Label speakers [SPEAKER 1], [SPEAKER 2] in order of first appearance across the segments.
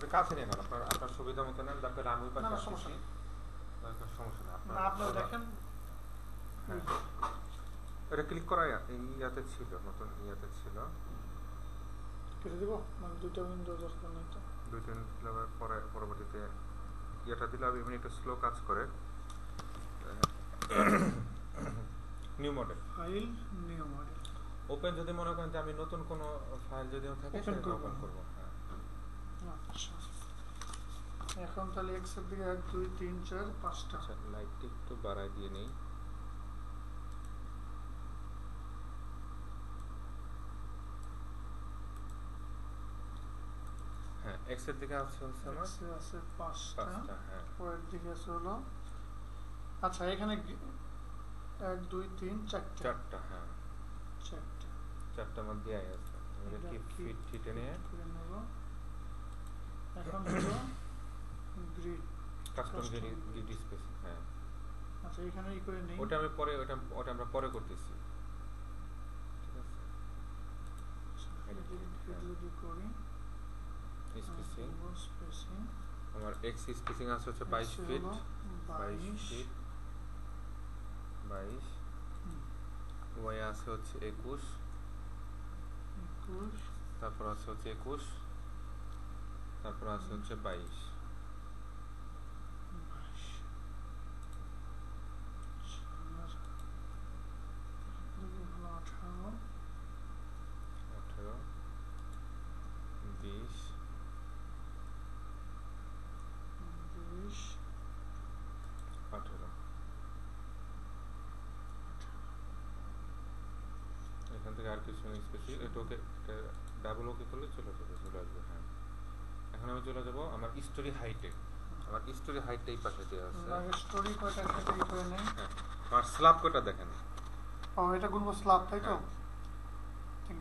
[SPEAKER 1] একটু কাছে নিয়ে নেন, আপনার আপনার সুবিধা মতো নেন, তারপরে আমি পাশে সমস্যা নেই, সমস্যা নেই
[SPEAKER 2] আপনারা দেখেন।
[SPEAKER 1] হ্যাঁ এটা ক্লিক করা ইয়াতে ছিল, নতুন ইয়াতে ছিল,
[SPEAKER 2] কেটে দিব মানে দুইটা উইন্ডো দরকার নেই তো,
[SPEAKER 1] দুইটা দিলে পরে পরবর্তীতে ইয়েটা দিলে এমনি একটু স্লো কাজ করে। New model
[SPEAKER 2] file, new model
[SPEAKER 1] open, যদি মনে করেন যে আমি নতুন কোনো ফাইল যদি থাকে সেটা ওপেন করব। হ্যাঁ
[SPEAKER 2] আচ্ছা এখন তাহলে এক্স এর দিকে 1 2 3 4 5টা।
[SPEAKER 1] আচ্ছা লাইটটা একটু বাড়ায় দিয়ে নেই। হ্যাঁ এক্স এর দিকে আছে হচ্ছে আমার
[SPEAKER 2] আছে 5টা।
[SPEAKER 1] হ্যাঁ
[SPEAKER 2] পরের দিকে আছে হলো, আচ্ছা এখানে 1 2 3 4টা।
[SPEAKER 1] হ্যাঁ চারটা মধ্যে আই আছে, আমাদের কি ফিট ফিটে নিয়ে
[SPEAKER 2] এখন হলো গ্রিড,
[SPEAKER 1] কাস্টম গ্রিড স্পেসিং। হ্যাঁ
[SPEAKER 2] আচ্ছা এখানে ই করে নেই,
[SPEAKER 1] ওটা আমি পরে ওটা আমরা পরে করতেছি, ঠিক আছে।
[SPEAKER 2] যদি করি
[SPEAKER 1] স্পেসিং
[SPEAKER 2] স্পেসিং
[SPEAKER 1] আমার এক্স স্পেসিং আছে হচ্ছে 22 ফিট, 22 ফিট 22, ওয়াই আছে হচ্ছে 21, তারপর আছে হচ্ছে 21, তারপর আছে হচ্ছে 22। এখান থেকে আর কিছু স্পেসিফিক এটা ওকে ডাবল ওকে করলে চলে আসবে। হ্যাঁ এখন আমি চলে যাব আমার স্টোরি হাইটে, আমার স্টোরি হাইটটা এই পাশে দেওয়া আছে।
[SPEAKER 2] স্টোরি কয়টা সেটাই করে নেই।
[SPEAKER 1] হ্যাঁ আমার স্ল্যাব কয়টা দেখেন,
[SPEAKER 2] ও এটা গুনবো স্ল্যাব, তাই তো?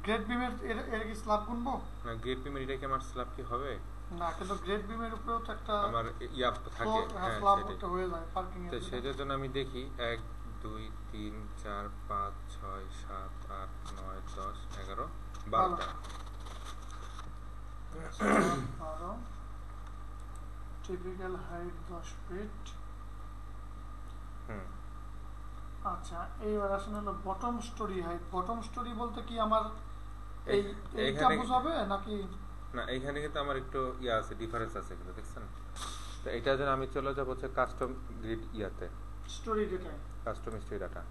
[SPEAKER 2] গ্রেড বিমের এর কি স্ল্যাব গুনবো
[SPEAKER 1] না? গ্রেড বিমের এটা কি আমার স্ল্যাব কি হবে
[SPEAKER 2] না, কিন্তু গ্রেড বিমের উপরেও তো একটা
[SPEAKER 1] আমার ইয়া থাকে। হ্যাঁ
[SPEAKER 2] স্ল্যাব করতে হয়ে যায় পার্কিং এর,
[SPEAKER 1] তো সেটার জন্য আমি দেখি 1 2 3 4 5 6 7 8 9 10 11 12টা।
[SPEAKER 2] Typical height 10 fit. আচ্ছা এইবার আসলে হলো bottom storey height. Bottom storey বলতে কি আমার এইটা বুঝাবে নাকি?
[SPEAKER 1] না এইখানে কিন্তু আমার একটু ইয়া আছে, ডিফারেন্স আছে কিন্তু, দেখছেন? তো এটা যেন আমি চলে যাব হচ্ছে কাস্টম গ্রিড ইয়াতে,
[SPEAKER 2] story data,
[SPEAKER 1] custom story data.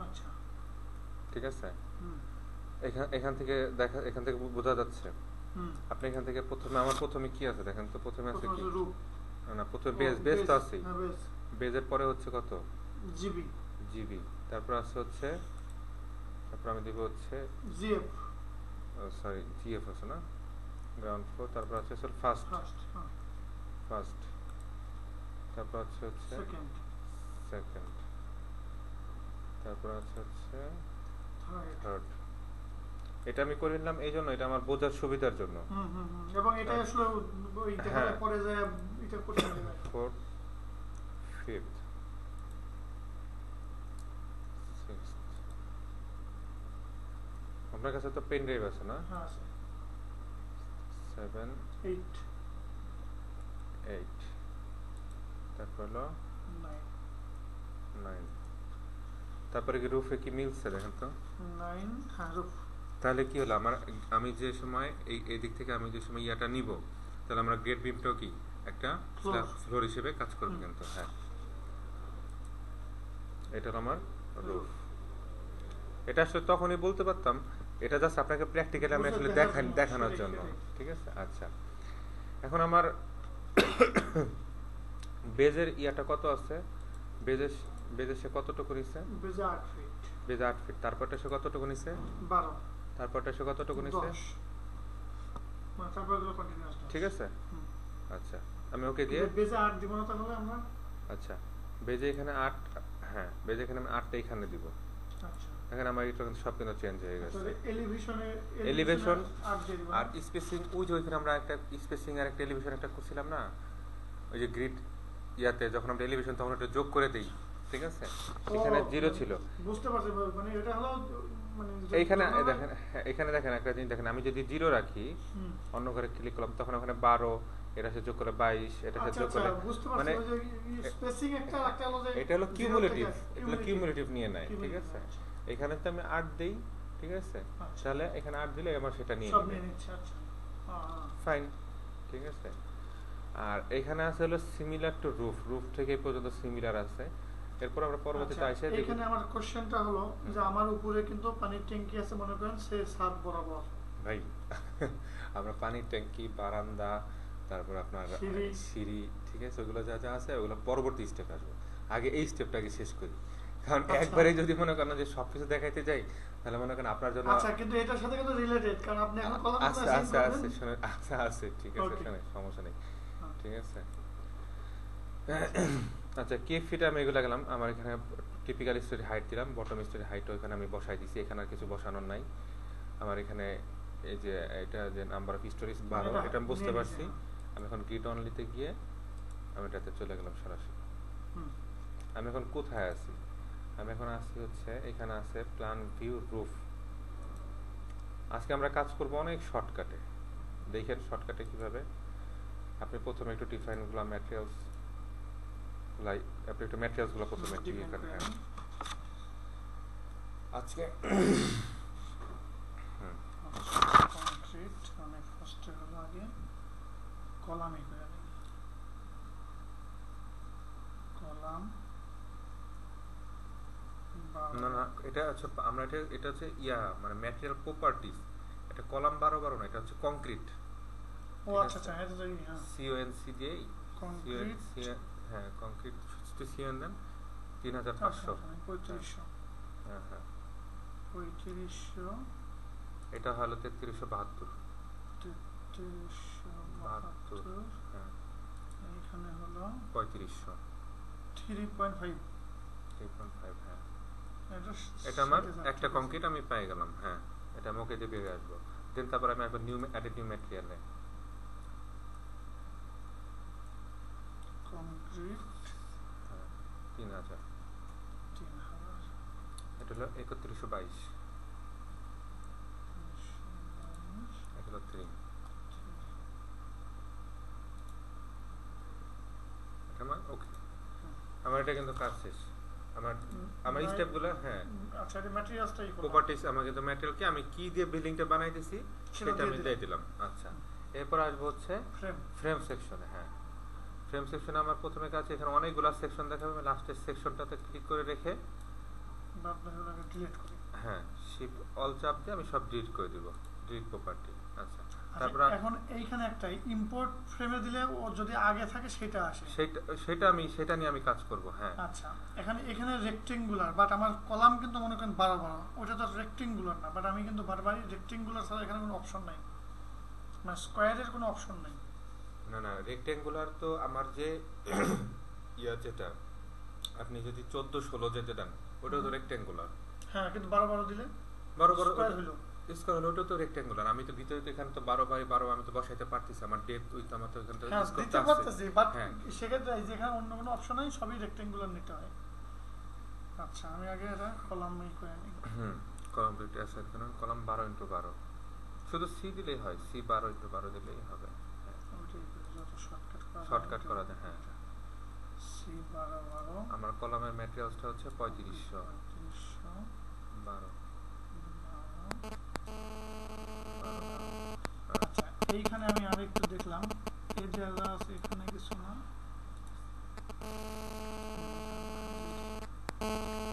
[SPEAKER 2] আচ্ছা
[SPEAKER 1] ঠিক আছে, এখান থেকে দেখা, এখান থেকে বোঝা যাচ্ছে। আপনি এখান থেকে প্রথমে কি আছে দেখেন তো, প্রথমে আছে কি না, প্রথমে বেজ তো আছে, বেজের পরে হচ্ছে কত জিবি, তারপর আছে হচ্ছে, তারপর আমি দেব হচ্ছে
[SPEAKER 2] জিএফ,
[SPEAKER 1] সরি জিএফ আছে না, গ্রাউন্ড ফ্লোর, তারপর আছে ফার্স্ট, তারপর আছে হচ্ছে সেকেন্ড, তারপর আছে হচ্ছে থার্ড। এটা আমি করে নিলাম এই জন্য, এটা আমার বোঝার সুবিধার জন্য।
[SPEAKER 2] এবং এটা আসলে ওই দেখালে পরে যায় এটা করতে হবে।
[SPEAKER 1] Fourth, fifth, sixth. আপনার কাছে তো পেন ড্রাইভ আছে না?
[SPEAKER 2] হ্যাঁ আছে।
[SPEAKER 1] 7 8 8, তারপর হলো 9, তারপরে কি রুফে কি মিলছে দেখেন তো
[SPEAKER 2] 9, হ্যাঁ রুফ।
[SPEAKER 1] তাহলে কি হলো আমার, আমি যে সময় এই দিক থেকে আমি যে সময় ইয়াটা নিব, তাহলে আমরা গ্রেড বিমটাও কি একটা ফ্লোর হিসেবে কাজ করবে কিন্তু। হ্যাঁ এটা আমার রুফ। এটা আসলে তখনই বলতে পারতাম, এটা জাস্ট আপনাকে প্র্যাকটিক্যালি আমি আসলে দেখানোর জন্য। ঠিক আছে, আচ্ছা এখন আমার বেজের ইয়াটা কত আছে, বেজের সে কতটুকু নিছে?
[SPEAKER 2] বেজে 8 ফিট।
[SPEAKER 1] বেজে 8 ফিট, তারপরটা সে কতটুকু নিছে?
[SPEAKER 2] 12,
[SPEAKER 1] তারপরটা সে কতটুকু নিছে?
[SPEAKER 2] 10, মানে তারপরগুলো কন্টিনিউয়াস।
[SPEAKER 1] ঠিক আছে, আচ্ছা আমি ওকে দিয়ে
[SPEAKER 2] বেজে 8 দিব না তাহলে আমরা? আচ্ছা
[SPEAKER 1] বেজে এখানে 8, হ্যাঁ বেজে এখানে আমি 8টা এখানে দিব। আচ্ছা এখানে আমার এটা কিন্তু সব কিন্তু চেঞ্জ হয়ে গেছে। এলিভেশন আর স্পেসিং, ওই যে ওইখানে আমরা একটা স্পেসিং আর একটা এলিভেশন একটা করছিলাম না, ওই যে গ্রিড ইয়াতে যখন আমরা এলিভেশন তখন এটা যোগ করে দেই। ঠিক আছে, এখানে 0 ছিল,
[SPEAKER 2] বুঝতে পারছি, মানে এটা হলো মানে
[SPEAKER 1] এইখানে দেখেন, এখানে দেখেন একটা জিনিস দেখেন, আমি যদি 0 রাখি, অন্য ঘরে ক্লিক করলাম, তখন ওখানে 12 এটা সে যোগ করে 22, এটা সে যোগ করে মানে
[SPEAKER 2] স্পেসিং একটা হলো যে
[SPEAKER 1] এটা হলো কিউমুলেটিভ, এটা কিউমুলেটিভ নিয়ে নেয়, ঠিক আছে। এখানে তো আমি 8 দেই, ঠিক আছে, তাহলে এখানে 8 দিলে আমার সেটা নিয়ে
[SPEAKER 2] সব নিয়ে নিচ্ছে। আচ্ছা
[SPEAKER 1] ফাইন, ঠিক আছে। আর এখানে আছে হলো সিমিলার টু রুফ, রুফ থেকে এই পর্যন্ত সিমিলার আছে। এরপর আমরা পরবর্তীতে আসে
[SPEAKER 2] এখানে আমার কোশ্চেনটা হলো যে আমার উপরে কিন্তু পানির ট্যাঙ্কি আছে, মনে করেন সে ছাদ বরাবর।
[SPEAKER 1] ভাই আমরা পানির ট্যাঙ্কি, বারান্দা, তারপর আপনার সিঁড়ি, ঠিক আছে, ওগুলো যা যা আছে ওগুলো পরবর্তী স্টেপ আসবে। আগে এই স্টেপটাকে শেষ করি, কারণ একবারে যদি মনে করেন যে সবকিছু দেখাইতে যাই তাহলে মনে করেন আপনার জন্য
[SPEAKER 2] আচ্ছা, কিন্তু এটার সাথে কিন্তু রিলেটেড, কারণ আপনি এখন কথা বলতে
[SPEAKER 1] আছে ঠিক আছে, শুনে সমস্যা নেই, ঠিক আছে। আচ্ছা, কে ফিট আমি এগুলো গেলাম, আমার এখানে টিপিক্যাল স্টোরি হাইট দিলাম, বটম স্টোরি হাইট ওখানে আমি বসাই দিছি, এখানে আর কিছু বসানোর নাই। আমার এখানে এই যে এটা যে নাম্বার অফ স্টোরিজ 12, এটা আমি বুঝতে পারছি। আমি এখন গ্রিড অনলিতে গিয়ে আমি এটাতে চলে গেলাম সরাসরি। আমি এখন কোথায় আছি? আমি এখন আছি হচ্ছে এখানে আছে প্ল্যান ভিউ রুফ। আজকে আমরা কাজ করব অনেক শর্টকাটে, দেখেন শর্টকাটে কিভাবে। আপনি প্রথমে একটু ডিফাইন গুলো ম্যাটেরিয়ালস আপনি একটু ম্যাটেরিয়ালস গুলো প্রথমে দিয়ে করেন আজকে।
[SPEAKER 2] কংক্রিট অনেক ফার্স্ট হলো আগে কলামই করে নেই, কলাম
[SPEAKER 1] না না, এটা হচ্ছে আমরা এটা হচ্ছে মানে ম্যাটেরিয়াল প্রপার্টিজ। এটা কলাম 12 না, এটা হচ্ছে কংক্রিট।
[SPEAKER 2] ও আচ্ছা আচ্ছা, এটা তো হ্যাঁ
[SPEAKER 1] CONC দিয়ে
[SPEAKER 2] কংক্রিট,
[SPEAKER 1] হ্যাঁ কংক্রিট CON দেন 3500
[SPEAKER 2] 3500,
[SPEAKER 1] হ্যাঁ হ্যাঁ
[SPEAKER 2] 3500,
[SPEAKER 1] এটা হলো 3372, হ্যাঁ
[SPEAKER 2] এইখানে হলো
[SPEAKER 1] 3500,
[SPEAKER 2] 3.5,
[SPEAKER 1] হ্যাঁ। এটা আমার একটা কংক্রিট আমি পেয়ে গেলাম, হ্যাঁ এটা আমি ওকে দিয়ে বেরিয়ে আসবো। দেন তারপর আমি একবার নিউ ম্যাটেরিয়ালে
[SPEAKER 2] কংক্রিট
[SPEAKER 1] 3000, এটা হলো 3122, এটা হলো 3, এটা আমার ওকে। আমার এটা কিন্তু কাজ শেষ, আমার স্টেপগুলো, হ্যাঁ।
[SPEAKER 2] আচ্ছা, এটা ম্যাটেরিয়ালসটাই
[SPEAKER 1] প্রপার্টিজ আমাকে তো ম্যাটেরিয়ালকে আমি কি দিয়ে বিল্ডিংটা বানাইতেছি সেটা আমি দিয়ে দিলাম। আচ্ছা, এরপর আসবো হচ্ছে ফ্রেম সেকশনে। হ্যাঁ, ফ্রেম সেকশনে আমার প্রথমে কাজ, এখানে অনেকগুলো সেকশন দেখাবে, আমি লাস্টের সেকশনটাতে ক্লিক করে রেখে
[SPEAKER 2] ডিলিট করি,
[SPEAKER 1] হ্যাঁ শিফট অল চাপ দিয়ে আমি সব ডিলিট করে দিব, ডিলিট প্রপার্টি। আচ্ছা, তারপর
[SPEAKER 2] এখন এইখানে একটা ইম্পোর্ট ফ্রেমে দিলে ও যদি আগে থাকে সেটা আসে,
[SPEAKER 1] সেটা নিয়ে আমি কাজ করব। হ্যাঁ,
[SPEAKER 2] আচ্ছা, এখানে রেক্টেঙ্গুলার, বাট আমার কলাম কিন্তু মনে করেন 12 ওটা তো রেক্টেঙ্গুলার না, বাট আমি কিন্তু বারবারই রেক্টেঙ্গুলার ছাড়া এখানে কোনো অপশন নাই, মানে স্কয়ারের কোনো অপশন নাই।
[SPEAKER 1] না না, রেক্টেঙ্গুলার তো আমার যে যেটা আপনি যদি 14-16 যেতে দেন ওটা তো রেক্টেঙ্গুলার।
[SPEAKER 2] হ্যাঁ, কিন্তু 12 দিলে
[SPEAKER 1] 12 স্কয়ার হলো, স্কয়ার হলো, ওটা তো রেক্টেঙ্গুলার। আমি তো ভিতরে তো এখানে তো 12/12 আমি তো বসাইতে পারতেছি, আমার ডেপথ উইথ আমার তো এখানে
[SPEAKER 2] দিতে পারতেছি, বাট সেক্ষেত্রে যেখানে অন্য কোনো অপশন নাই সবই রেক্টেঙ্গুলার নিতে হয়। আচ্ছা, আমি আগে এটা কলামই করে নিই।
[SPEAKER 1] কমপ্লিট অ্যাসাইন করুন, কলাম 12x12, শুধু সি দিলেই হয়, সি 12x12 দিলেই হবে। শর্টকাট করা যায়, হ্যাঁ।
[SPEAKER 2] সি 12
[SPEAKER 1] আমার কলামের ম্যাটেরিয়ালসটা হচ্ছে 3500, 12।
[SPEAKER 2] আচ্ছা, এইখানে আমি আরেকটু দেখলাম এই জায়গা আছে, এখানে কিছু না,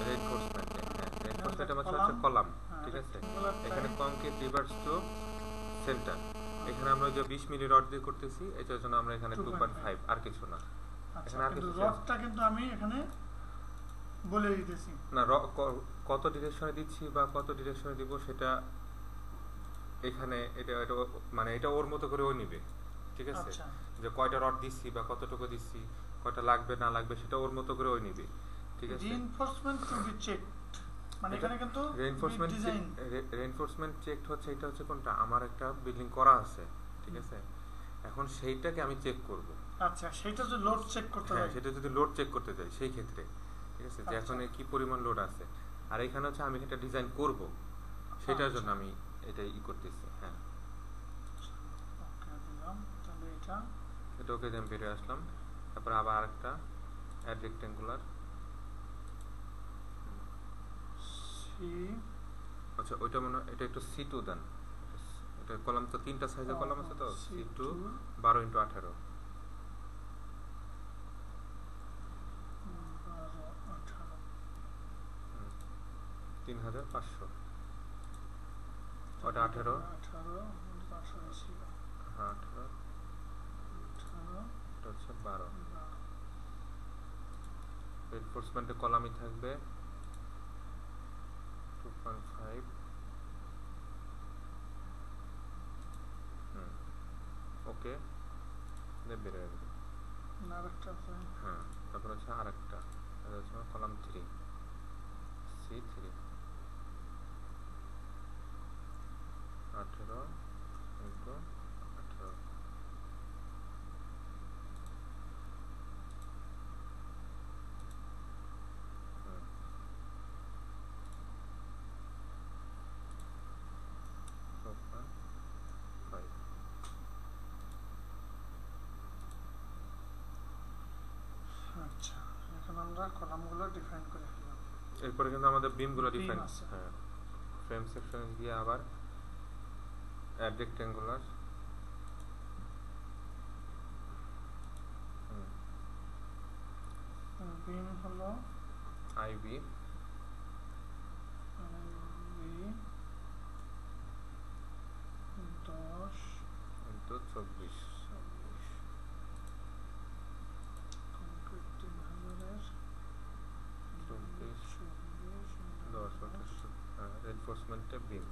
[SPEAKER 1] রেইনফোর্সমেন্ট, হ্যাঁ রেইনফোর্সমেন্ট আমার হচ্ছে কলাম, ঠিক আছে। এখানে কংক্রিট রিভার্স টু সেন্টার, এখানে আমরা যে 20 মিলি রড দিয়ে করতেছি, এটার জন্য আমরা এখানে 2.5, আর কিছু না।
[SPEAKER 2] এখানে আর কিছু রডটা কিন্তু আমি এখানে বলে দিতেছি
[SPEAKER 1] না, কত ডিরেকশনে দিচ্ছি বা কত ডিরেকশনে দিব সেটা এখানে এটা মানে এটা ওর মতো করে ও নিবে, ঠিক আছে। যে কয়টা রড দিচ্ছি বা কতটুকু দিচ্ছি, কয়টা লাগবে না লাগবে সেটা ওর মতো করে ও নিবে, ঠিক আছে।
[SPEAKER 2] রিইনফোর্সমেন্ট টু বি চেকড, মানে এখানে কিন্তু
[SPEAKER 1] রিইনফোর্সমেন্ট চেকড হচ্ছে, এটা হচ্ছে কোনটা, আমার একটা বিল্ডিং করা আছে, ঠিক আছে। এখন সেইটাকে আমি চেক করব।
[SPEAKER 2] আচ্ছা, সেটা যদি লোড চেক করতে হয়,
[SPEAKER 1] সেটা যদি লোড চেক করতে যাই সেই ক্ষেত্রে, ঠিক আছে, যে এখন কি পরিমাণ লোড আছে। আর এখানে হচ্ছে আমি এটা ডিজাইন করব, সেটার জন্য আমি এটা করতেছি। হ্যাঁ,
[SPEAKER 2] ওকে দিলাম, তাহলে এটা
[SPEAKER 1] এটা ওকে দিয়ে আমি বেরিয়ে আসলাম। তারপর আবার আরেকটা অ্যাড রেক্টেঙ্গুলার আচ্ছা ওইটা মনে এটা একটু C2 দেন। এটা কলাম তো 3টা সাইজের কলাম আছে তো C2 12x18 3500 ওটা 18 হ্যাঁ 18 এটা হচ্ছে 12 রেইনফোর্সমেন্টে কলামই থাকবে 2.5 ওকে বেড়ে যাবে হ্যাঁ। তারপর হচ্ছে আরেকটা এটা হচ্ছে কলাম 3 C3 18 into 18
[SPEAKER 2] আচ্ছা এখন আমরা কলামগুলো ডিফাইন করে ফেললাম।
[SPEAKER 1] এরপরে কিন্তু আমাদের বিমগুলো ডিফাইন হ্যাঁ ফ্রেম সেকশনে গিয়ে আবার অ্যাড রেক্টেঙ্গুলার
[SPEAKER 2] বিম হলো
[SPEAKER 1] IB
[SPEAKER 2] 10
[SPEAKER 1] into 24
[SPEAKER 2] কংক্রিট 3000
[SPEAKER 1] 10 রেইনফোর্সমেন্টে বিম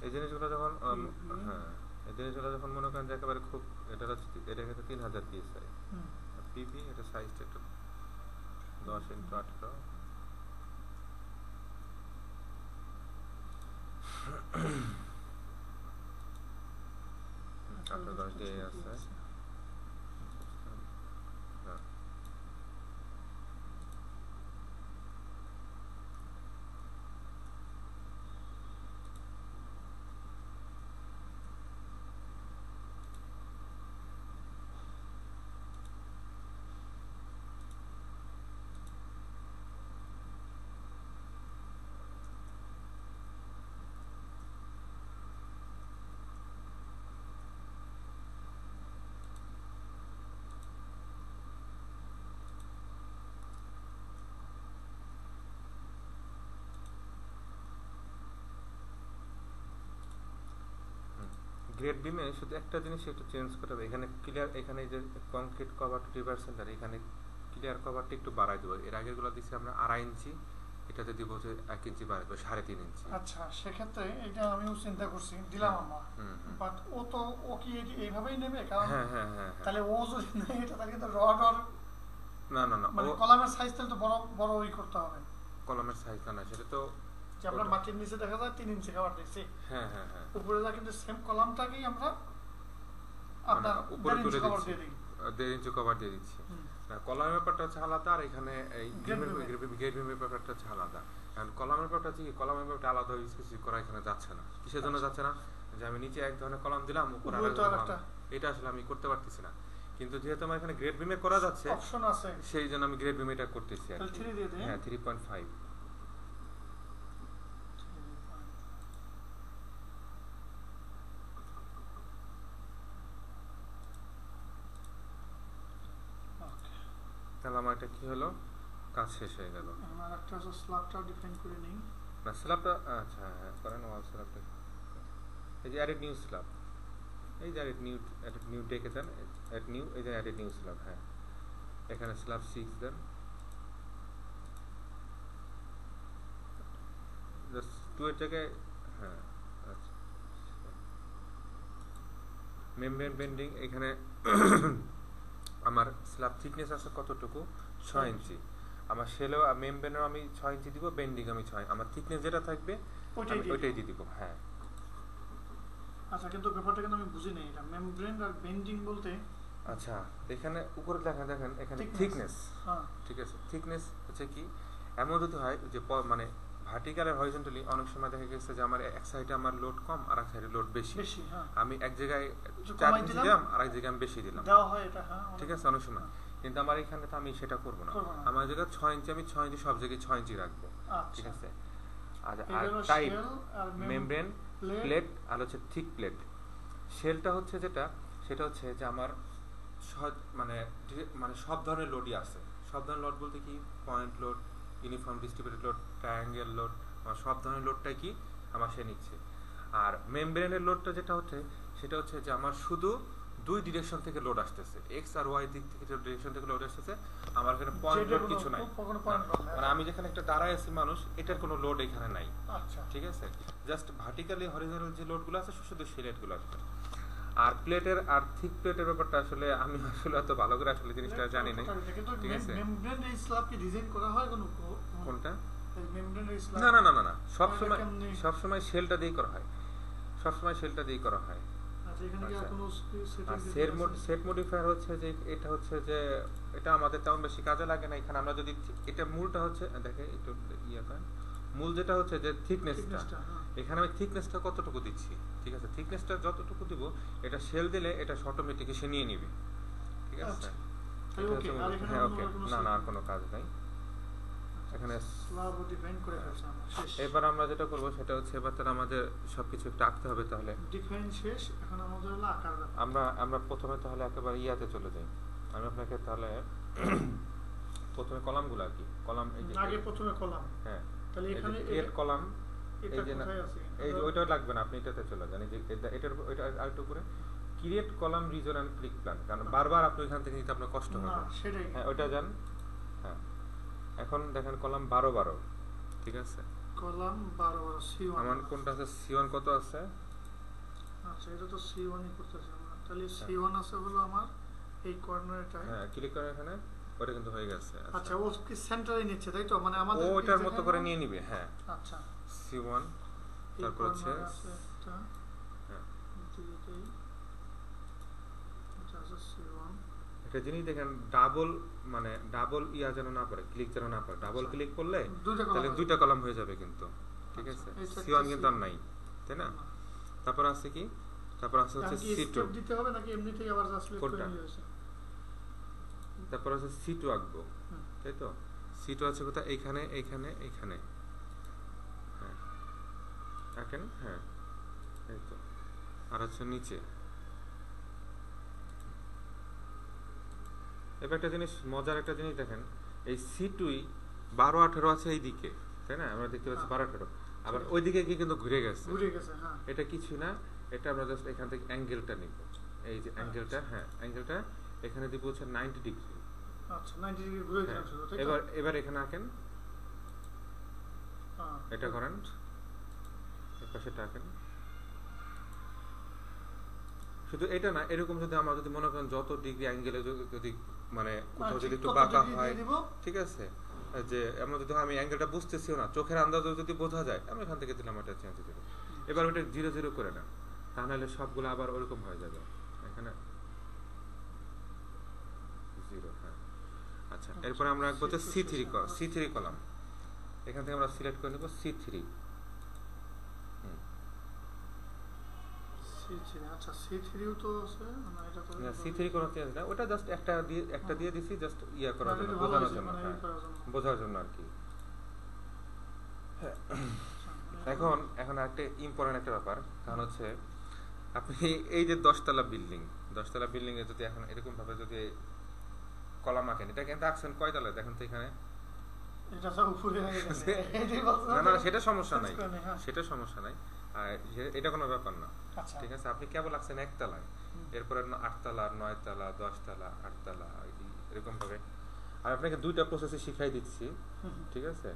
[SPEAKER 1] এই জিনিসগুলো যখন হ্যাঁ এই জিনিসগুলো যখন মনে করেন যে একেবারে খুব এটা কিন্তু 3000 PSI পিবি এটা সাইজটা একটু 10 into 18 10 দিয়ে আছে গ্রেড বিমে শুধু একটা জিনিস একটু চেঞ্জ করতে হবে এখানে ক্লিয়ার এখানে যে concrete cover to river centre এখানে ক্লিয়ার কভারটা একটু বাড়াই দেবো এর আগেরগুলো দিচ্ছি আমরা 2.5 ইঞ্চি এটাতে দিব যে 1 ইঞ্চি বাড়াই দেবো 3.5 ইঞ্চি
[SPEAKER 2] আচ্ছা সেক্ষেত্রে এটা আমিও চিন্তা করছি দিলাম আমরা বাট ও তো ও কি এইভাবেই নেবে কারণ হ্যাঁ তাহলে ও যদি নেয় এটা তাহলে তো রড আর
[SPEAKER 1] না
[SPEAKER 2] মানে কলামের সাইজ তাহলে তো বড় বড় ওই করতে হবে
[SPEAKER 1] কলামের সাইজ না সেটা তো
[SPEAKER 2] যে আমরা মাটির নিচে দেখা যায় 3 ইঞ্চি কভার দিচ্ছি
[SPEAKER 1] হ্যাঁ
[SPEAKER 2] উপরে যা কিন্তু সেম কলামটাকেই আমরা আপনার
[SPEAKER 1] উপরে তুলে দিচ্ছি 1.5 ইঞ্চি কভার দিয়ে দিচ্ছি না কলামের ব্যাপারটা হচ্ছে আলাদা আর এখানে এই গ্রেড বিমের ব্যাপারটা হচ্ছে আলাদা কারণ কলামের ব্যাপারটা হচ্ছে কি কলামের ব্যাপারটা আলাদা হয়ে স্পেসিফিক করা এখানে যাচ্ছে না কিসের জন্য যাচ্ছে না যে আমি নিচে এক ধরনের কলাম দিলাম উপরে আরেকটা এটা আসলে আমি করতে পারতেছি না কিন্তু যেহেতু আমার এখানে গ্রেড বিমে করা যাচ্ছে
[SPEAKER 2] অপশন আছে
[SPEAKER 1] সেই জন্য আমি গ্রেড বিমে এটা করতেছি আর
[SPEAKER 2] 3 দিয়ে দেন
[SPEAKER 1] হ্যাঁ 3.5 তাহলে আমার এটা কি হলো কাজ শেষ হয়ে গেল
[SPEAKER 2] আমার একটা স্ল্যাবটা ডিফাইন করে নেই
[SPEAKER 1] না স্ল্যাবটা আচ্ছা হ্যাঁ করেন ওয়াল স্ল্যাবটা এই যে অ্যাডেড নিউ স্ল্যাব এই যে অ্যাডেড নিউ ডেকে দেন অ্যাড নিউ এই যে অ্যাডেড নিউ স্ল্যাব হ্যাঁ এখানে স্ল্যাব 6 দেন জাস্ট 2 এর জায়গায় হ্যাঁ আচ্ছা মেমব্রেন বেন্ডিং এখানে আমার স্ল্যাব থিকনেস আছে কতটুকু 6 ইঞ্চি আমার শেলও মেমব্রেনও আমি 6 ইঞ্চি দিব, বেন্ডিং আমি 6, আমার থিকনেস যেটা থাকবে ওইটাই দিয়ে দিব। হ্যাঁ
[SPEAKER 2] আচ্ছা, কিন্তু ব্যাপারটা কিন্তু আমি বুঝি নাই, এটা মেমব্রেন আর বেন্ডিং বলতে।
[SPEAKER 1] আচ্ছা, এখানে উপরে দেখেন এখানে থিকনেস, ঠিক আছে, থিকনেস হচ্ছে কি এমন যদি হয় যে মানে ভার্টিক্যাল আর হরিজন্টালি অনেক সময় দেখা গেছে যে আমার এক সাইডে আমার লোড কম আর এক সাইডে লোড বেশি, আমি এক জায়গায় 4 ইঞ্চি দিলাম আর এক জায়গায় আমি বেশি দিলাম,
[SPEAKER 2] দেওয়া হয় এটা। হ্যাঁ
[SPEAKER 1] ঠিক আছে, অনেক সময়। কিন্তু আমার এখানে তো আমি সেটা করব না, আমার জায়গায় 6 ইঞ্চি আমি 6 ইঞ্চি সব জায়গায় 6 ইঞ্চি রাখবো, ঠিক আছে। আর টাইপ মেমব্রেন, প্লেট আর হচ্ছে থিক প্লেট। শেলটা হচ্ছে যেটা, সেটা হচ্ছে যে আমার মানে সব ধরনের লোডই আছে। সব ধরনের লোড বলতে কি, point load, uniform distributed load, triangle load, আমার সব ধরনের লোডটাই কি আমার সে নিচ্ছে। আর মেমব্রেনের লোডটা যেটা হচ্ছে সেটা হচ্ছে যে আমার শুধু 2 ডিরেকশন থেকে লোড আসতেছে, এক্স আর ওয়াই দিক থেকে ডিরেকশন থেকে লোড আসতেছে, আমার এখানে পয়েন্ট লোড কিছু নাই। মানে আমি যেখানে একটা দাঁড়ায় আছি মানুষ, এটার কোনো লোড এখানে নাই, ঠিক আছে। জাস্ট ভার্টিক্যালি হরিজন্টাল যে লোডগুলো আছে শুধু সেই লোডগুলো আসবে। আর প্লেটের আর থিক প্লেটের ব্যাপারটা আসলে আমি আসলে এত ভালো করে আসলে জিনিসটা জানি না, ঠিক আছে।
[SPEAKER 2] মেমব্রেন এই স্ল্যাব কি ডিজাইন করা হয়
[SPEAKER 1] কোনটা?
[SPEAKER 2] মেমব্রেন এই স্ল্যাব
[SPEAKER 1] না না না না, সব সময় শেলটা দিয়ে করা হয়, সব সময় শেলটা দিয়ে করা হয়।
[SPEAKER 2] আচ্ছা, এখানে কি আর কোনো
[SPEAKER 1] সেট মডিফায়ার হচ্ছে যে এটা হচ্ছে যে এটা আমাদের তেমন বেশি কাজে লাগে না। এখানে আমরা যদি এটা মূলটা হচ্ছে দেখে একটু ইয়েটা, মূল যেটা হচ্ছে যে থিকনেসটা, এখানে আমি থিকনেসটা কতটুকু দিচ্ছি, ঠিক আছে। থিকনেসটা যতটুকু দিব এটা শেল দিলে এটা অটোমেটিক সে নিয়ে নিবে, ঠিক আছে। হ্যাঁ ওকে, না না আর কোনো কাজ নাই এখানে। এবার আমরা যেটা করব সেটা হচ্ছে এবার তাহলে আমাদের সবকিছু একটু আঁকতে হবে। তাহলে
[SPEAKER 2] ডিফাইন শেষ, এখন আমাদের হলো আকার ব্যাপার।
[SPEAKER 1] আমরা প্রথমে তাহলে একেবারে ইয়াতে চলে যাই। আমি আপনাকে তাহলে প্রথমে কলামগুলো আঁকি। কলাম এই যে
[SPEAKER 2] আগে প্রথমে কলাম,
[SPEAKER 1] হ্যাঁ
[SPEAKER 2] তাহলে এখানে
[SPEAKER 1] এর কলাম
[SPEAKER 2] এই যে
[SPEAKER 1] এই যে ওইটা লাগবে না, আপনি এটাতে চলে যান। এই যে এটার ওইটা আরেকটু উপরে create column reason and click plan, কারণ বারবার আপনি ওইখান থেকে নিতে আপনার কষ্ট হবে। হ্যাঁ ওইটা যান। হ্যাঁ এখন দেখেন কলাম 12 ঠিক আছে,
[SPEAKER 2] কলাম 12 C1
[SPEAKER 1] আমার কোনটা আছে, C1 কত আছে?
[SPEAKER 2] আচ্ছা, এটা তো C1 ই করতেছি আমরা, তাহলে C1 আছে হলো আমার এই কর্নারটায়।
[SPEAKER 1] হ্যাঁ ক্লিক করেন এখানে, ওটা কিন্তু হয়ে গেছে।
[SPEAKER 2] আচ্ছা, ও কি সেন্টারে নিচ্ছে তাই তো, মানে আমাদের
[SPEAKER 1] ওটার মতো করে নিয়ে নিবে। হ্যাঁ
[SPEAKER 2] আচ্ছা,
[SPEAKER 1] C1 তারপর হচ্ছে
[SPEAKER 2] একটা
[SPEAKER 1] হ্যাঁ
[SPEAKER 2] দিতেই এটা আছে C1।
[SPEAKER 1] একটা জিনিস দেখেন, ডাবল মানে ডাবল ইয়া যেন না পড়ে, ক্লিক যেন না পড়ে। ডাবল ক্লিক করলে তাহলে দুইটা কলাম হয়ে যাবে কিন্তু, ঠিক আছে। C1 কিন্তু আর নাই, তাই না? তারপর আছে কি, তারপর আছে হচ্ছে C2
[SPEAKER 2] দিতে হবে নাকি এমনিতেই আবার জাস্ট লিখে করে নিয়েছে।
[SPEAKER 1] তারপর আছে C2 আঁকবো, তাই তো। C2 আছে কোথায়? এইখানে এইখানে এইখানে, হ্যাঁ আঁকেন। হ্যাঁ এই তো। আর হচ্ছে নিচে। এবার একটা জিনিস, মজার একটা জিনিস দেখেন, এই C2ই 12-18 আছে এই দিকে, তাই না? আমরা দেখতে পাচ্ছি 12-18, আবার ওই দিকে কি কিন্তু ঘুরে গেছে।
[SPEAKER 2] হ্যাঁ
[SPEAKER 1] এটা কিছু না, এটা আমরা জাস্ট এখান থেকে অ্যাঙ্গেলটা নিব। এই যে অ্যাঙ্গেলটা, হ্যাঁ অ্যাঙ্গেলটা এখানে দিব হচ্ছে 90 ডিগ্রি।
[SPEAKER 2] আচ্ছা 90 ডিগ্রি ঘুরে দিলাম শুধু, তাই তো।
[SPEAKER 1] এবার এখানে আঁকেন, এটা করেন, এই পাশেটা আঁকেন। শুধু এটা না, এরকম যদি আমরা যদি মনে করেন যত ডিগ্রি অ্যাঙ্গেলে যদি মানে কোথাও যদি একটু বাঁকা হয়, ঠিক আছে, যে আমরা যদি আমি অ্যাঙ্গেলটা বুঝতেছিও না, চোখের আন্দাজে যদি বোঝা যায়, আমরা এখান থেকে দিলাম এটা চেঞ্জ করে। এবার ওটা 0-0 করে না, তাহলে সবগুলো আবার ওরকম হয়ে যাবে। এখানে 0, হ্যাঁ আচ্ছা। এরপরে আমরা আঁকবো হচ্ছে C3 কলাম। এখান থেকে আমরা সিলেক্ট করে নেব C3।
[SPEAKER 2] আচ্ছা C3ও তো আছে না, এটা তো
[SPEAKER 1] না C3 কোনো চেঞ্জ না, ওটা জাস্ট একটা দিয়ে দিছি জাস্ট ইয়া করার জন্য, বোঝানোর জন্য, বোঝার জন্য আর কি। এখন একটা ইম্পর্টেন্ট একটা ব্যাপার, কারণ হচ্ছে আপনি এই যে 10তলা বিল্ডিং এ যদি এখন এরকম ভাবে যদি কলাম আঁকেন, এটা কিন্তু আঁকছেন কয়তলা দেখেন তো এখানে,
[SPEAKER 2] এটা সব উপরে হয়ে গেছে।
[SPEAKER 1] না সেটা সমস্যা নাই, সেটা সমস্যা নাই, আর এটা কোনো ব্যাপার না, ঠিক আছে। আপনি কেবল আঁকছেন একতলায়, এরপরে 8তলা 9তলা 10তলা 8তলা এরকম ভাবে। আর আপনাকে দুইটা প্রসেসে শিখাই দিচ্ছি, ঠিক আছে।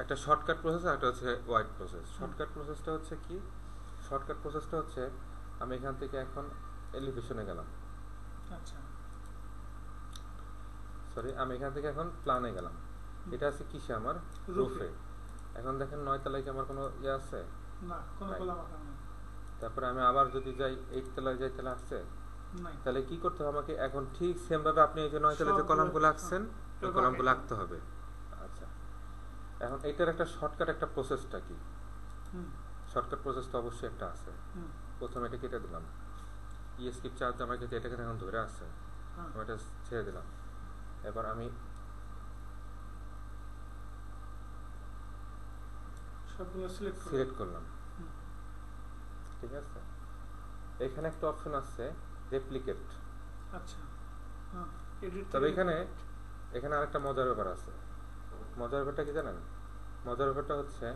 [SPEAKER 1] একটা শর্টকাট প্রসেস আর একটা হচ্ছে ওয়াইড প্রসেস। শর্টকাট প্রসেসটা হচ্ছে কি, শর্টকাট প্রসেসটা হচ্ছে আমি এখান থেকে এখন এলিভেশনে গেলাম।
[SPEAKER 2] আচ্ছা
[SPEAKER 1] সরি আমি এখান থেকে এখন প্ল্যানে গেলাম, এটা আছে কিসে আমার রুফে। এখন দেখেন 9 তলায় কি আমার কোনো ইয়ে আছে
[SPEAKER 2] না, কোনো কলাম আঁকা নেই।
[SPEAKER 1] তারপরে আমি আবার যদি যাই 8 তলায় যাই তাহলে আসছে
[SPEAKER 2] নাই।
[SPEAKER 1] তাহলে কি করতে হবে আমাকে এখন ঠিক সেম ভাবে আপনি এই যে 9 তলায় যে কলামগুলো আঁকছেন ওই কলামগুলো আঁকতে হবে। আচ্ছা এখন এইটার একটা শর্টকাট একটা প্রসেসটা কি? শর্টকাট প্রসেস তো অবশ্যই একটা আছে। প্রথমে এটা কেটে দিলাম, স্কিপ চার্জ আমার কাছে এটাকে এখন ধরে আছে, আমি এটা ছেড়ে দিলাম। এবার আমি
[SPEAKER 2] সবগুলো
[SPEAKER 1] সিলেক্ট করলাম, ঠিক আছে। এখানে একটা অপশন আছে রেপ্লিকেট।
[SPEAKER 2] আচ্ছা
[SPEAKER 1] তবে এখানে আরেকটা মজার ব্যাপার আছে। মজার ব্যাপারটা কি জানেন? মজার ব্যাপারটা হচ্ছে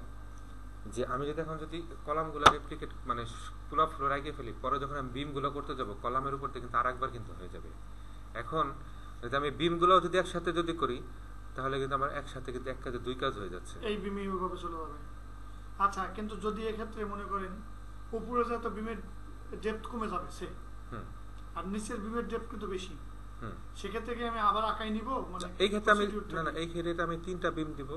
[SPEAKER 1] যে আমি যদি এখন যদি কলামগুলো রেপ্লিকেট মানে পুরো ফ্লোর আগে ফেলি, পরে যখন আমি বিমগুলো করতে যাব কলামের উপর থেকে কিন্তু আরেকবার কিন্তু হয়ে যাবে। এখন যদি আমি বিমগুলো যদি একসাথে যদি করি তাহলে কিন্তু আমার একসাথে কিন্তু এক কাজে দুই কাজ হয়ে যাচ্ছে।
[SPEAKER 2] এই বিমে এইভাবে চলে যাবে। আচ্ছা কিন্তু যদি এক্ষেত্রে মনে করেন উপরে যত বিমের ডেপথ কমে যাবে সে, আর নিচের বিমের ডেপথ কিন্তু বেশি, সেক্ষেত্রে কি আমি আবার আঁকাই নিব? মানে
[SPEAKER 1] এই ক্ষেত্রে আমি না এই ক্ষেত্রে আমি 3টা বিম দিব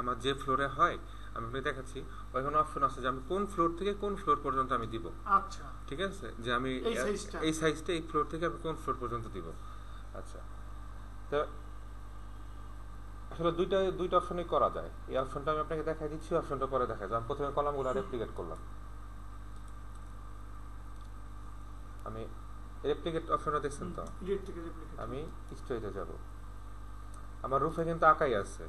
[SPEAKER 1] আমার যে ফ্লোরে হয়। আমি আপনাকে দেখাচ্ছি ওইখানে অপশন আছে যে আমি কোন ফ্লোর থেকে কোন ফ্লোর পর্যন্ত আমি দিব।
[SPEAKER 2] আচ্ছা
[SPEAKER 1] ঠিক আছে, যে আমি এই সাইজটা এই ফ্লোর থেকে আমি কোন ফ্লোর পর্যন্ত দিব। আচ্ছা তো আসলে দুইটা অপশনই করা যায়। এই অপশনটা আমি আপনাকে দেখাই দিচ্ছি, অপশনটা পরে দেখা যায়। আমি প্রথমে কলামগুলো রেপ্লিকেট করলাম, আমি রেপ্লিকেট অপশনটা দেখছেন তো, আমি স্টোরিতে যাব। আমার রুফে কিন্তু আঁকাই আছে,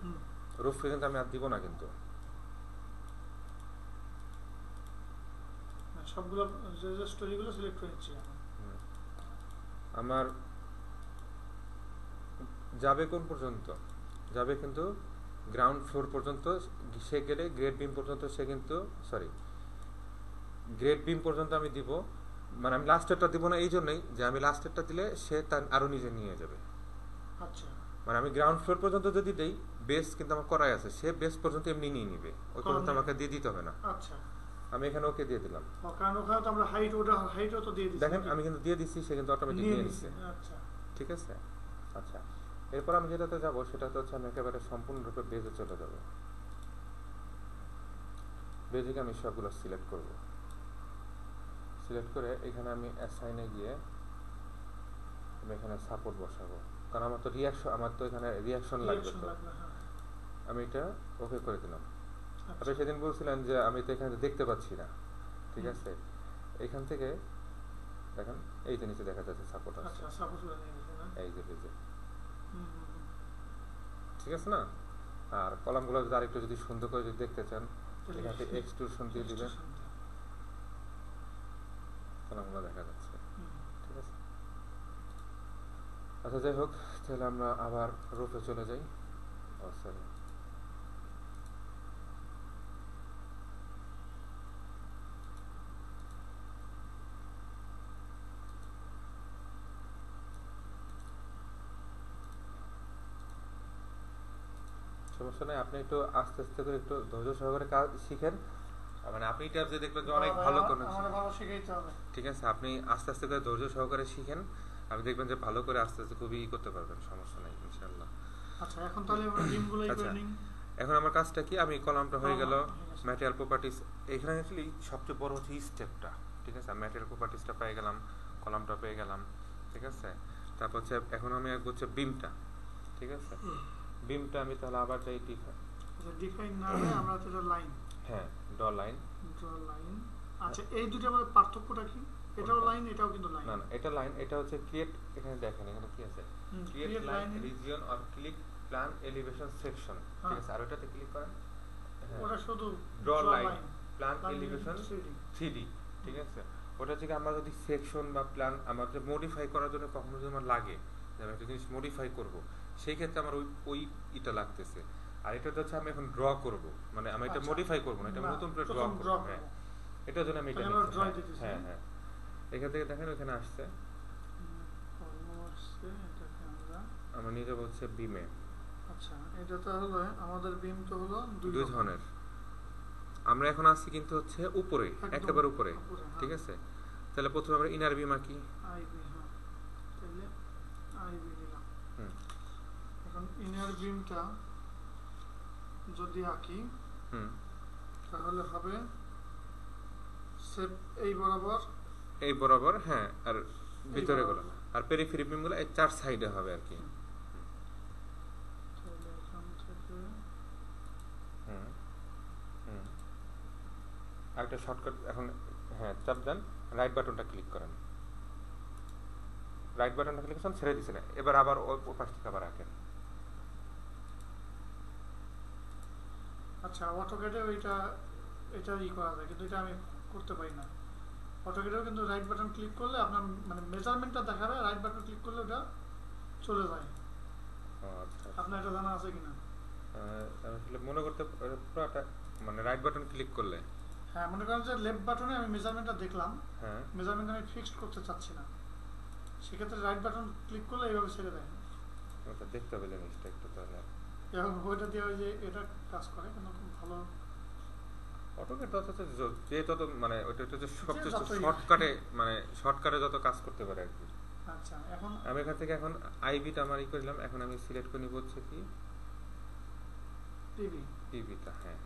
[SPEAKER 1] রুফে কিন্তু আমি আর দিব না, কিন্তু
[SPEAKER 2] সবগুলো যে স্টোরিগুলো সিলেক্ট করে নিচ্ছি।
[SPEAKER 1] আমার যাবে কোন পর্যন্ত? যাবে কিন্তু গ্রাউন্ড ফ্লোর পর্যন্ত। সে গেলে গ্রেড বিম পর্যন্ত, সে কিন্তু সরি গ্রেড বিম পর্যন্ত আমি দিব। মানে আমি লাস্টেরটা দিব না এই জন্যই যে আমি লাস্টেরটা দিলে সে তার আরো নিজে নিয়ে যাবে।
[SPEAKER 2] আচ্ছা
[SPEAKER 1] মানে আমি গ্রাউন্ড ফ্লোর পর্যন্ত যদি দেই, বেস কিন্তু আমার করাই আছে, সে বেস পর্যন্ত এমনি নিয়ে নিবে, ওই পর্যন্ত আমাকে দিয়ে দিতে হবে না।
[SPEAKER 2] আচ্ছা
[SPEAKER 1] আমি এখানে ওকে দিয়ে দিলাম,
[SPEAKER 2] কারণ ওখানে তো আমরা হাইটও তো দিয়ে দিছি।
[SPEAKER 1] দেখেন আমি কিন্তু দিয়ে দিচ্ছি, সে কিন্তু অটোমেটিক নিয়ে নিচ্ছে।
[SPEAKER 2] আচ্ছা
[SPEAKER 1] ঠিক আছে। আচ্ছা এরপর আমি যেটাতে যাব সেটাতে হচ্ছে আমি একেবারে সম্পূর্ণরূপে বেজে চলে যাব। বেজে আমি সবগুলো সিলেক্ট করব, সিলেক্ট করে এখানে আমি অ্যাসাইনে গিয়ে আমি এখানে সাপোর্ট বসাবো, কারণ আমার তো এখানে রিঅ্যাকশন লাগবে। তো আমি এটা ওকে করে দিলাম। আপনি সেদিন বলছিলেন যে আমি তো এখানে দেখতে পাচ্ছি না, ঠিক আছে। এখান থেকে দেখেন এই যে নিচে দেখা যাচ্ছে সাপোর্ট আছে, এই যে পেজে, ঠিক আছে না। আর কলামগুলো যদি আরেকটু যদি সুন্দর করে যদি দেখতে চান এখান থেকে এক্সট্রুশন দিয়ে দিবেন, কলামগুলো দেখা যাচ্ছে, ঠিক আছে। আচ্ছা যাই হোক, তাহলে আমরা আবার রুফে চলে যাই। সরি সমস্যা নাই, আপনি একটু আস্তে আস্তে করে একটু ধৈর্য সহকারে কাজ শিখেন। মানে আপনি এটা যে দেখবেন যে অনেক ভালো করে, ঠিক আছে, আপনি আস্তে আস্তে করে ধৈর্য সহকারে শিখেন, আপনি দেখবেন যে ভালো করে আস্তে আস্তে খুবই করতে পারবেন, সমস্যা নাই ইনশাআল্লাহ।
[SPEAKER 2] আচ্ছা এখন তাহলে আমরা বিমগুলো
[SPEAKER 1] এখন আমার কাজটা কি, আমি কলামটা হয়ে গেল, ম্যাটেরিয়াল প্রপার্টিজ। এখানে অ্যাকচুয়ালি সবচেয়ে বড় হচ্ছে স্টেপটা, ঠিক আছে। ম্যাটেরিয়াল প্রপার্টিজটা পেয়ে গেলাম, কলামটা পেয়ে গেলাম, ঠিক আছে। তারপর হচ্ছে এখন আমি আগে হচ্ছে বিমটা, ঠিক আছে। বিমটা আমি তাহলে আবার চাই
[SPEAKER 2] ডিফাইন না হয় আমরা তো লাইন,
[SPEAKER 1] হ্যাঁ ড্র লাইন।
[SPEAKER 2] আচ্ছা এই দুটোর মধ্যে পার্থক্যটা কি? এটাও লাইন, এটাও কিন্তু লাইন।
[SPEAKER 1] না না এটা লাইন, এটা হচ্ছে ক্রিয়েট। এখানে দেখেন এখানে কি আছে, create line region or click plan elevation section, ঠিক আছে। আর ওটাতে ক্লিক করেন,
[SPEAKER 2] ওটা শুধু
[SPEAKER 1] draw line plan elevation 3D, ঠিক আছে। ওটা থেকে আমরা যদি সেকশন বা প্ল্যান আমাদের মডিফাই করার জন্য কখনো যদি আমার লাগে যে আমি একটা জিনিস মডিফাই করব, সেই ক্ষেত্রে আমার ওই এটা লাগতেছে। আর এটা হচ্ছে আমি এখন ড্র করব, মানে আমি এটা মডিফাই করব না, এটা আমি নতুন করে ড্র করব। হ্যাঁ এটার জন্য আমি এটা নিচ্ছি। হ্যাঁ হ্যাঁ এখান থেকে দেখেন ওখানে আসছে, আমরা নিয়ে যাবো হচ্ছে বিমে।
[SPEAKER 2] আচ্ছা এটা তো হলো আমাদের বিম তো হলো দুই
[SPEAKER 1] ধরনের। আমরা এখন আসছি কিন্তু হচ্ছে উপরে, একেবারে উপরে, ঠিক আছে। তাহলে প্রথমে আমরা ইনার বিম আঁকি।
[SPEAKER 2] এখন ইনার বিমটা যদি আঁকি তাহলে হবে সেপ এই বরাবর,
[SPEAKER 1] হ্যাঁ, আর ভিতরে গুলো আর পেরিফেরি বিম গুলো এই চার সাইডে হবে আর কি। একটা শর্টকাট এখন, হ্যাঁ, চাপ দেন, রাইট বাটনটা ক্লিক করেন, রাইট বাটনটা ক্লিক করেন, ছেড়ে দিছেন, এবার আবার ওই পাশ থেকে আবার আঁকেন।
[SPEAKER 2] আচ্ছা, অটোক্যাডে এটা করা যায়, কিন্তু এটা আমি করতে পারি না। অটোক্যাডেও কিন্তু রাইট বাটন ক্লিক করলে আপনার মানে মেজারমেন্টটা দেখাবে, রাইট বাটন ক্লিক করলে ওটা চলে যায়।
[SPEAKER 1] আচ্ছা,
[SPEAKER 2] আপনার এটা জানা আছে কিনা?
[SPEAKER 1] আসলে মনে করতে পুরোটা মানে রাইট বাটন ক্লিক করলে,
[SPEAKER 2] হ্যাঁ, মনে করেন যে লেফট বাটনে আমি মেজারমেন্টটা দেখলাম,
[SPEAKER 1] হ্যাঁ,
[SPEAKER 2] মেজারমেন্ট আমি ফিক্সড করতে চাচ্ছি না, সেক্ষেত্রে রাইট বাটন ক্লিক করলে এইভাবে ছেড়ে দেয়।
[SPEAKER 1] ওটা দেখতে হবে জিনিসটা একটু, তাহলে
[SPEAKER 2] এবং ওইটা দিয়ে ওই যে এটা কাজ করে, কিন্তু খুব ভালো।
[SPEAKER 1] অটোক্যাড যে তত মানে ওইটা হচ্ছে সবচেয়ে শর্টকাটে, মানে শর্টকাটে যত কাজ করতে পারে আর কি।
[SPEAKER 2] আচ্ছা, এখন
[SPEAKER 1] আমি এখান থেকে এখন আইবিটা আমার করলাম, এখন আমি সিলেক্ট করে নিব হচ্ছে কি টিভিটা, হ্যাঁ,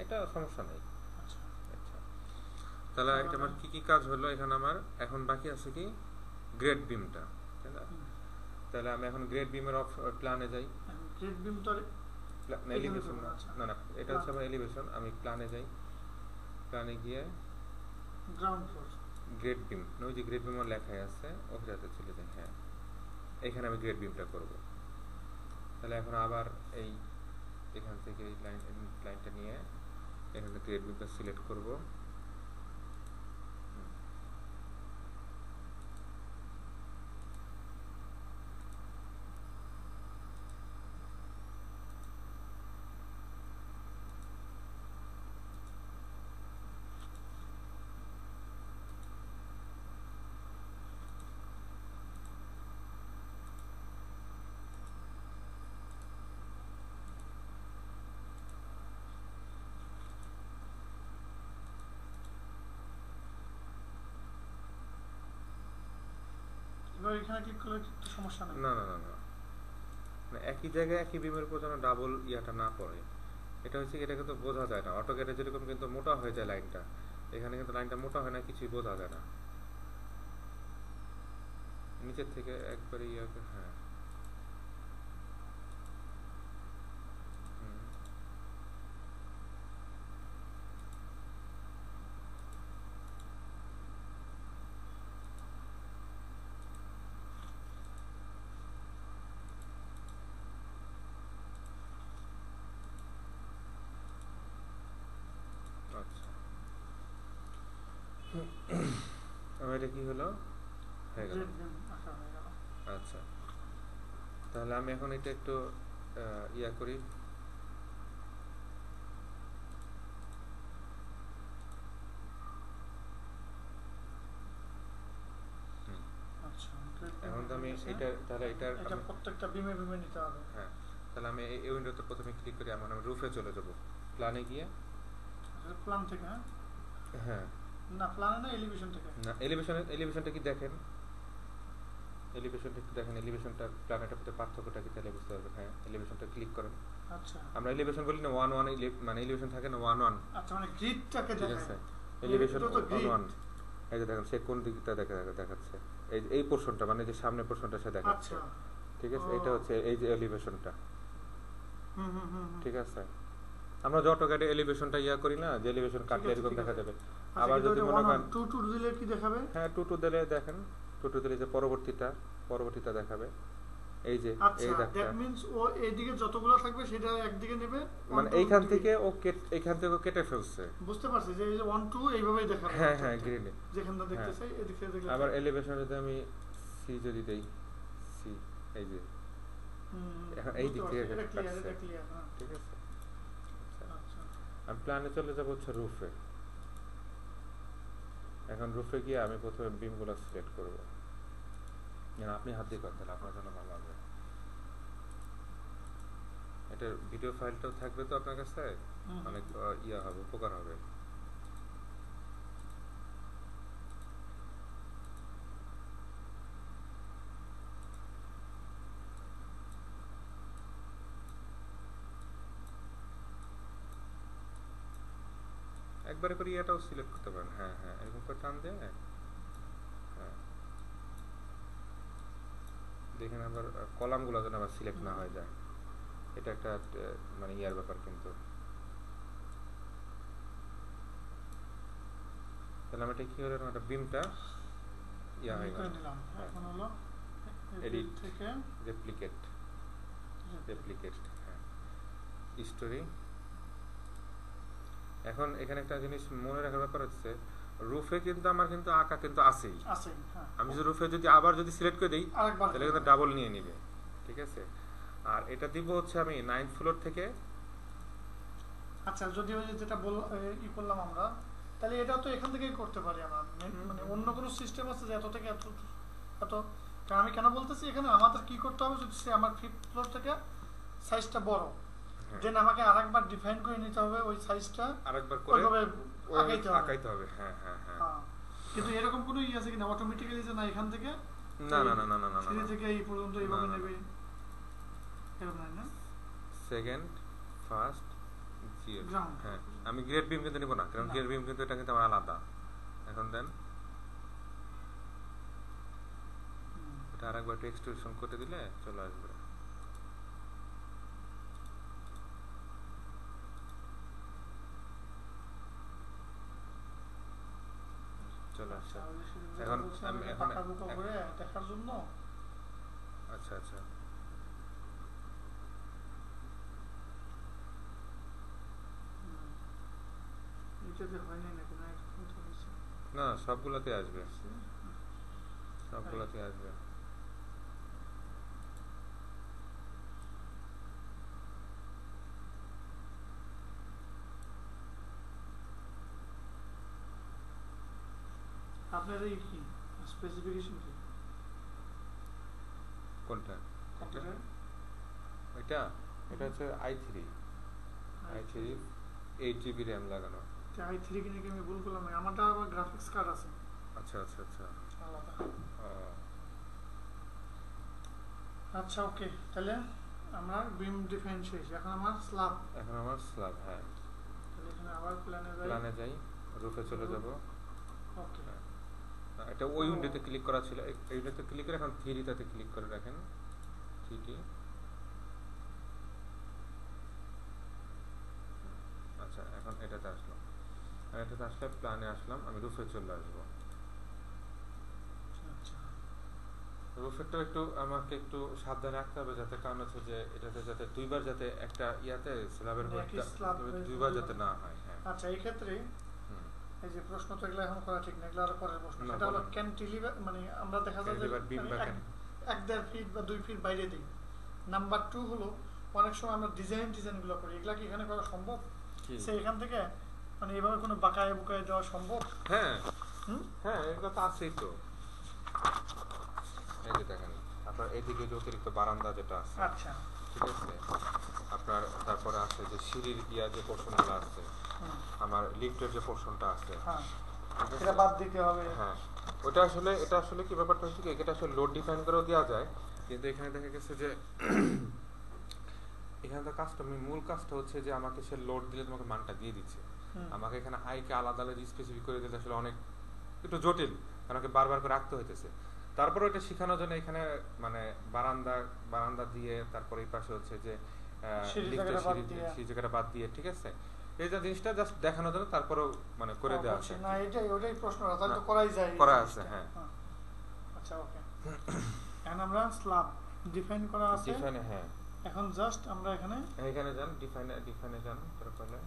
[SPEAKER 1] এটা সমস্যা নেই। আচ্ছা, তাহলে এটা আমার কি কি কাজ হলো, এখানে আমার এখন বাকি আছে কি গ্রেড বিমটা, তাই না? তাহলে আমি এখন গ্রেড বিমের প্ল্যানে যাই।
[SPEAKER 2] গ্রেড বিম তো
[SPEAKER 1] এলিভেশন না, এটা হচ্ছে আমার এলিভেশন। আমি প্ল্যানে যাই, প্ল্যানে গিয়ে
[SPEAKER 2] গ্রাউন্ড ফ্লোর
[SPEAKER 1] গ্রেড বিম, ওই যে গ্রেড বিম লেখাই আছে ওখানে চলে যাই। হ্যাঁ, এখানে আমি গ্রেড বিমটা করব। তাহলে এখন আবার এই এখান থেকে এই লাইনটা নিয়ে এখানে গ্রেড বিমটা সিলেক্ট করব।
[SPEAKER 2] এখানে ক্লিক করলে একটু সমস্যা নেই।
[SPEAKER 1] না না না না, মানে একই জায়গায় একই বিমের উপর যেন ডাবল ইয়াটা না পড়ে, এটা হচ্ছে এটা কিন্তু বোঝা যায় না। অটোক্যাডে যেরকম কিন্তু মোটা হয়ে যায় লাইনটা, এখানে কিন্তু লাইনটা মোটা হয় না, কিছুই বোঝা যায় না নিচের থেকে একবারে ইয়াকে। হ্যাঁ, আমার এটা কি হলো, হয়ে গেল। আচ্ছা, তাহলে আমি এখন এটা একটু ইয়া করি। এখন তো আমি এটা, তাহলে এটা
[SPEAKER 2] প্রত্যেকটা বিমে বিমে নিতে হবে।
[SPEAKER 1] হ্যাঁ, তাহলে আমি এই উইন্ডোতে প্রথমে ক্লিক করি, আমি রুফে চলে যাব, প্ল্যানে গিয়ে।
[SPEAKER 2] প্ল্যান থেকে?
[SPEAKER 1] হ্যাঁ,
[SPEAKER 2] না, প্ল্যানে না, এলিভেশন থেকে।
[SPEAKER 1] না, এলিভেশনটা কি দেখেন, এলিভেশনটা একটু দেখেন, এলিভেশনটা প্ল্যানেটের মধ্যে পার্থক্যটা কি তাহলে বুঝতে পারবেন। হ্যাঁ, এলিভেশনটা ক্লিক করেন।
[SPEAKER 2] আচ্ছা,
[SPEAKER 1] আমরা এলিভেশন বলি না 1 1, মানে এলিভেশন থাকে না 1 1।
[SPEAKER 2] আচ্ছা, মানে গ্রিডটাকে দেখায়
[SPEAKER 1] এলিভেশন 1 1। এই যে দেখেন সে কোন দিকটা দেখাচ্ছে, এই পোরশনটা, মানে যে সামনে পোরশনটা সে দেখাচ্ছে। ঠিক আছে, এটা হচ্ছে এই যে এলিভেশনটা। ঠিক আছে, আমরা যে অটোক্যাডে এলিভেশনটা ইয়া করি না, যে এলিভেশন কাটলে এরকম দেখা যাবে। আবার যদি মনে করেন
[SPEAKER 2] 2 2 দিলে কি দেখাবে?
[SPEAKER 1] হ্যাঁ, 2 2 দিলে দেখেন, 2 2 দিলে যে পরবর্তীটা দেখাবে। এই যে এই
[SPEAKER 2] দেখটা, দ্যাট মিন্স ও এইদিকে যতগুলো থাকবে সেটা একদিকে নেবে,
[SPEAKER 1] মানে এইখান থেকে ও কেটে ফেলছে।
[SPEAKER 2] বুঝতে পারছি যে এই যে 1 2 এইভাবেই দেখাবে।
[SPEAKER 1] হ্যাঁ হ্যাঁ, গ্রিনে
[SPEAKER 2] যেখানটা দেখতে চাই এদিকে দেখলে।
[SPEAKER 1] আবার এলিভেশন যদি আমি সি যদি দেই, সি এই যে এখন এই দিক থেকে
[SPEAKER 2] এটা ক্লিয়ার,
[SPEAKER 1] কাটছে।
[SPEAKER 2] এটা ক্লিয়ার। হ্যাঁ,
[SPEAKER 1] ঠিক আছে।
[SPEAKER 2] আচ্ছা
[SPEAKER 1] আমি প্ল্যানে চলে যাব হচ্ছে রুফে। এখন রুফে গিয়ে আমি প্রথমে বিমগুলো সিলেক্ট করব। আপনি হাত দিয়ে করতেন, আপনার জন্য ভালো হবে। এটার ভিডিও ফাইলটাও থাকবে তো আপনার কাছে, অনেক ইয়া হবে, উপকার হবে। একবারে করে ইয়াটাও সিলেক্ট করতে পারেন। হ্যাঁ হ্যাঁ, এরকম করে টান দিয়ে হ্যাঁ, দেখেন আবার কলামগুলো যেন আবার সিলেক্ট না হয়ে যায়। এটা একটা মানে ইয়ার ব্যাপার কিন্তু। তাহলে আমরা এটা কি হলো, একটা বিমটা ইয়া হয়ে গেল।
[SPEAKER 2] এখন হলো
[SPEAKER 1] এডিট
[SPEAKER 2] থেকে
[SPEAKER 1] রেপ্লিকেট, হ্যাঁ, স্টোরি। এখন এখানে একটা জিনিস মনে রাখার ব্যাপার হচ্ছে, রুফে কিন্তু আমার কিন্তু আঁকা কিন্তু আছেই। আমি যদি রুফে যদি আবার যদি সিলেক্ট করে দিই তাহলে কিন্তু ডাবল নিয়ে নিবে। ঠিক আছে। আর এটা দিব হচ্ছে আমি 9th ফ্লোর থেকে।
[SPEAKER 2] আচ্ছা, যদি ওই যেটা ই করলাম আমরা, তাহলে এটা তো এখান থেকেই করতে পারি আমরা, মানে অন্য কোনো সিস্টেম আছে যে এত থেকে এত এত? কারণ আমি কেন বলতেছি, এখানে আমাদের কি করতে হবে, যদি সে আমার 5th ফ্লোর থেকে সাইজটা বড়, দেন আমাকে আরেকবার ডিফাইন করে নিতে হবে ওই সাইজটা,
[SPEAKER 1] আরেকবার করে
[SPEAKER 2] আঁকাইতে
[SPEAKER 1] হবে। হ্যাঁ হ্যাঁ হ্যাঁ।
[SPEAKER 2] কিন্তু এরকম কোনো ই আছে কিনা অটোমেটিক্যালি যে না এখান থেকে
[SPEAKER 1] না না না না না না
[SPEAKER 2] সিঁড়ি থেকে এই পর্যন্ত এইভাবে নেবে, এরকম না?
[SPEAKER 1] সেকেন্ড, ফার্স্ট, হ্যাঁ, আমি গ্রেড বিম কিন্তু নিব না, কারণ গ্রেড বিম কিন্তু এটা কিন্তু আমার আলাদা। এখন দেন এটা আরেকবার একটু এক্সটেনশন করতে দিলে চলে আসবে। চলে আসছে। এখন আমি এখন
[SPEAKER 2] দেখার জন্য।
[SPEAKER 1] আচ্ছা আচ্ছা, না সবগুলোতে আসবে, সবগুলোতে আসবে।
[SPEAKER 2] আপনার এই কি স্পেসিফিকেশন কি?
[SPEAKER 1] কোনটা? এটা এটা হচ্ছে i3 8GB RAM লাগানো।
[SPEAKER 2] i3 কিনে কি আমি ভুল করলাম? আমারটা আবার গ্রাফিক্স কার্ড আছে।
[SPEAKER 1] আচ্ছা আচ্ছা আচ্ছা,
[SPEAKER 2] আলাদা। আচ্ছা ওকে, তাহলে আমরা বিম ডিফাইন শেষ, এখন আমার স্ল্যাব।
[SPEAKER 1] হ্যাঁ,
[SPEAKER 2] তাহলে এখানে আবার
[SPEAKER 1] প্ল্যানে যাই, রুফে চলে যাব।
[SPEAKER 2] ওকে,
[SPEAKER 1] এটা ওই উইন্ডোতে ক্লিক করা ছিল, এই উইন্ডোতে ক্লিক করে এখন 3Dতে ক্লিক করে রাখেন। 3D, আচ্ছা এখন এটাতে আসলাম। এটাতে আসলে প্ল্যানে আসলাম, আমি রুফে চলে আসবো। রুফেরটা একটু আমাকে একটু সাবধানে রাখতে হবে, যাতে কারণ হচ্ছে যে এটাতে যাতে দুইবার যাতে একটা ইয়াতে স্ল্যাবের দুইবার যাতে না হয়। হ্যাঁ,
[SPEAKER 2] আচ্ছা এই ক্ষেত্রে এই যে প্রশ্ন তো এগুলো এখন করা ঠিক না, এগুলো আরো পরের প্রশ্ন। সেটা হলো ক্যান্টিলিভার, মানে আমরা দেখা যায় যে 1-1.5 ফিট বা 2 ফিট বাইরে দিই। নাম্বার 2 হলো অনেক সময় আমরা ডিজাইনগুলো করি, এগুলা কি এখানে করা সম্ভব? সে এখান থেকে মানে এইভাবে কোনো বাঁকায় বুকায় দেওয়া সম্ভব?
[SPEAKER 1] হ্যাঁ হ্যাঁ, এগুলো তো আছেই তো। এই যে দেখেন আপনার এইদিকে যে অতিরিক্ত বারান্দা যেটা আছে,
[SPEAKER 2] আচ্ছা
[SPEAKER 1] ঠিক আছে, আপনার তারপরে আছে যে সিঁড়ির ইয়া যে পোর্শনগুলো আছে, আমার লিফটের যে পোর্শনটা আছে,
[SPEAKER 2] এটা বাদ দিতে হবে।
[SPEAKER 1] হ্যাঁ, এটা আসলে কি ব্যাপারটা হচ্ছে কি, এটা আসলে লোড ডিফাইন করেও দেওয়া যায়, কিন্তু এখানে দেখা গেছে যে এখানে তো কাজটা মূল কাজটা হচ্ছে যে আমাকে সে লোড দিলে তোমাকে মানটা দিয়ে দিচ্ছে। আমাকে এখানে আইকে আলাদা আলাদা স্পেসিফিক করে দিতে আসলে অনেক একটু জটিল, কারণ আমাকে বারবার করে রাখতে হইতেছে। তারপরে এটা শেখানোর জন্য এখানে মানে বারান্দা দিয়ে, তারপরে এই পাশে হচ্ছে যে সেই জায়গাটা বাদ দিয়ে, ঠিক আছে, এই যে জিনিসটা জাস্ট দেখানোর জন্য তারপরেও মানে করে দেওয়া আছে।
[SPEAKER 2] না ওটাই প্রশ্ন, তাহলে তো করাই যায়,
[SPEAKER 1] করা আছে। হ্যাঁ,
[SPEAKER 2] আচ্ছা ওকে, এখন আমরা স্ল্যাব ডিফাইন করা আছে।
[SPEAKER 1] হ্যাঁ,
[SPEAKER 2] এখন জাস্ট আমরা এখানে
[SPEAKER 1] যান, ডিফাইনে যান, তারপরে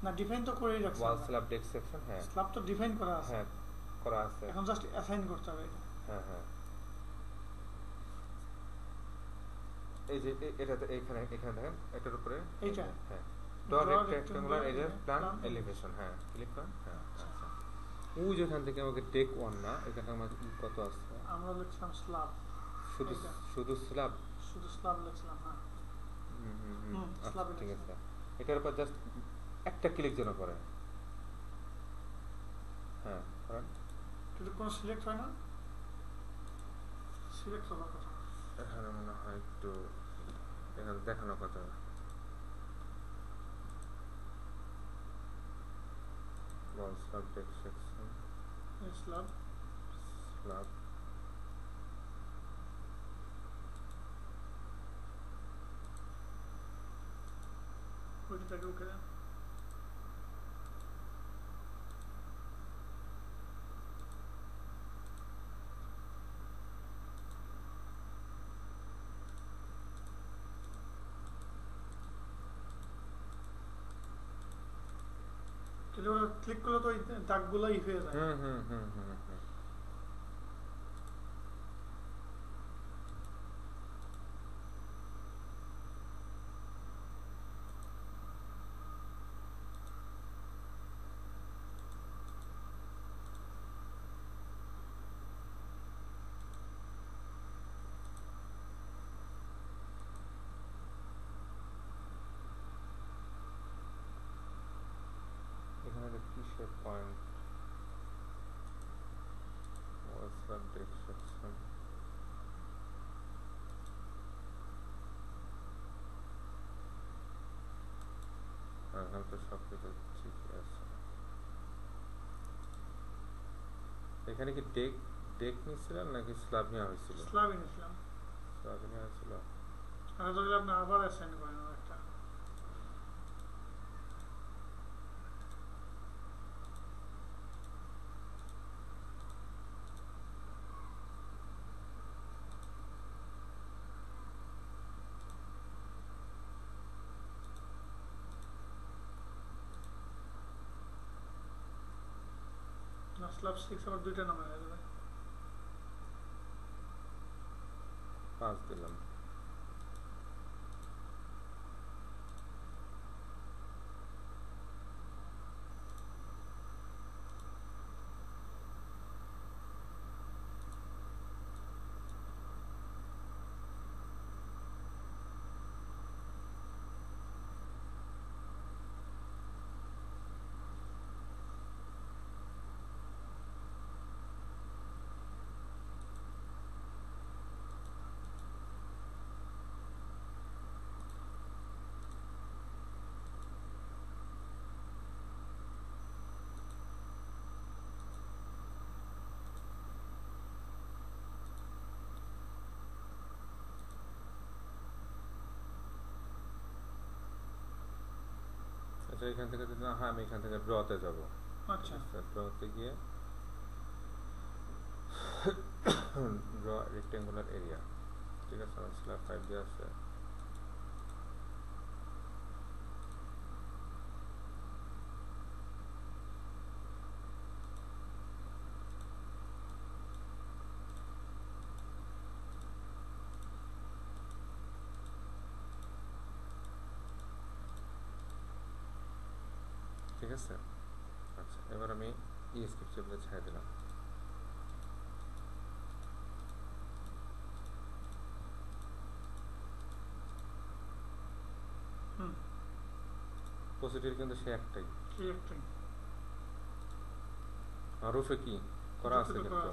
[SPEAKER 2] না ডিফাইন তো করেই রাখছি,
[SPEAKER 1] ওয়াল স্ল্যাব ডেক সেকশন। হ্যাঁ,
[SPEAKER 2] স্ল্যাব তো ডিফাইন করা আছে।
[SPEAKER 1] হ্যাঁ, করা আছে।
[SPEAKER 2] এখন জাস্ট অ্যাসাইন করতে হবে।
[SPEAKER 1] হ্যাঁ হ্যাঁ, এই যে এটাতে এখানে দেখেন এটার উপরে
[SPEAKER 2] এইটা
[SPEAKER 1] হ্যাঁ রেক্ট্যাঙ্গুলার এরিয়া প্ল্যান এলিভেশন হ্যাঁ ক্লিক করেন হ্যাঁ আচ্ছা ওই যেখান থেকে আমাকে টেক 1 না এখানে আমার কত আছে
[SPEAKER 2] আমরা লিখলাম স্ল্যাব
[SPEAKER 1] শুধু স্ল্যাব
[SPEAKER 2] লিখলাম হ্যাঁ
[SPEAKER 1] আচ্ছা ঠিক আছে এটার উপর জাস্ট একটা ক্লিক যেন করে হ্যাঁ করেন
[SPEAKER 2] কিন্তু কোনো সিলেক্ট হয় না সিলেক্ট হওয়ার কথা
[SPEAKER 1] এখানে মনে হয় একটু এখানে দেখানোর কথা বল সাবজেক্ট সেকশন
[SPEAKER 2] স্ল্যাব ওইটাকে ওকে দেন কিন্তু ওরা ক্লিক করলে তো ওই দাগগুলোই হয়ে যায়
[SPEAKER 1] এখানে কিসের পয়েন্ট সাবজেক্ট সেকশন এখানে তো সব কিছু ঠিকই আছে এখানে কি ডেক নিছিলেন নাকি স্ল্যাব নেওয়া হয়েছিল
[SPEAKER 2] স্ল্যাবই নিছিলাম
[SPEAKER 1] স্ল্যাব নেওয়া হয়েছিল
[SPEAKER 2] আর যদি আপনি আবার অ্যাসাইন করেন একটা স্ল্যাব 6 আবার দুইটা নামে হয়ে যাবে
[SPEAKER 1] 5 দিলাম আচ্ছা এখান থেকে যদি হ্যাঁ আমি এখান থেকে ড্রতে যাব
[SPEAKER 2] আচ্ছা
[SPEAKER 1] ড্রতে গিয়ে ড্র রেক্ট্যাঙ্গুলার এরিয়া ঠিক আছে আমার স্ল্যাব 5 দিয়ে আছে ঠিক আছে আচ্ছা এবার আমি ইএসকেপ চেপে ছেড়ে দিলাম পজিটিভ কিন্তু সে একটাই আর রুফে কি করা আছে কিন্তু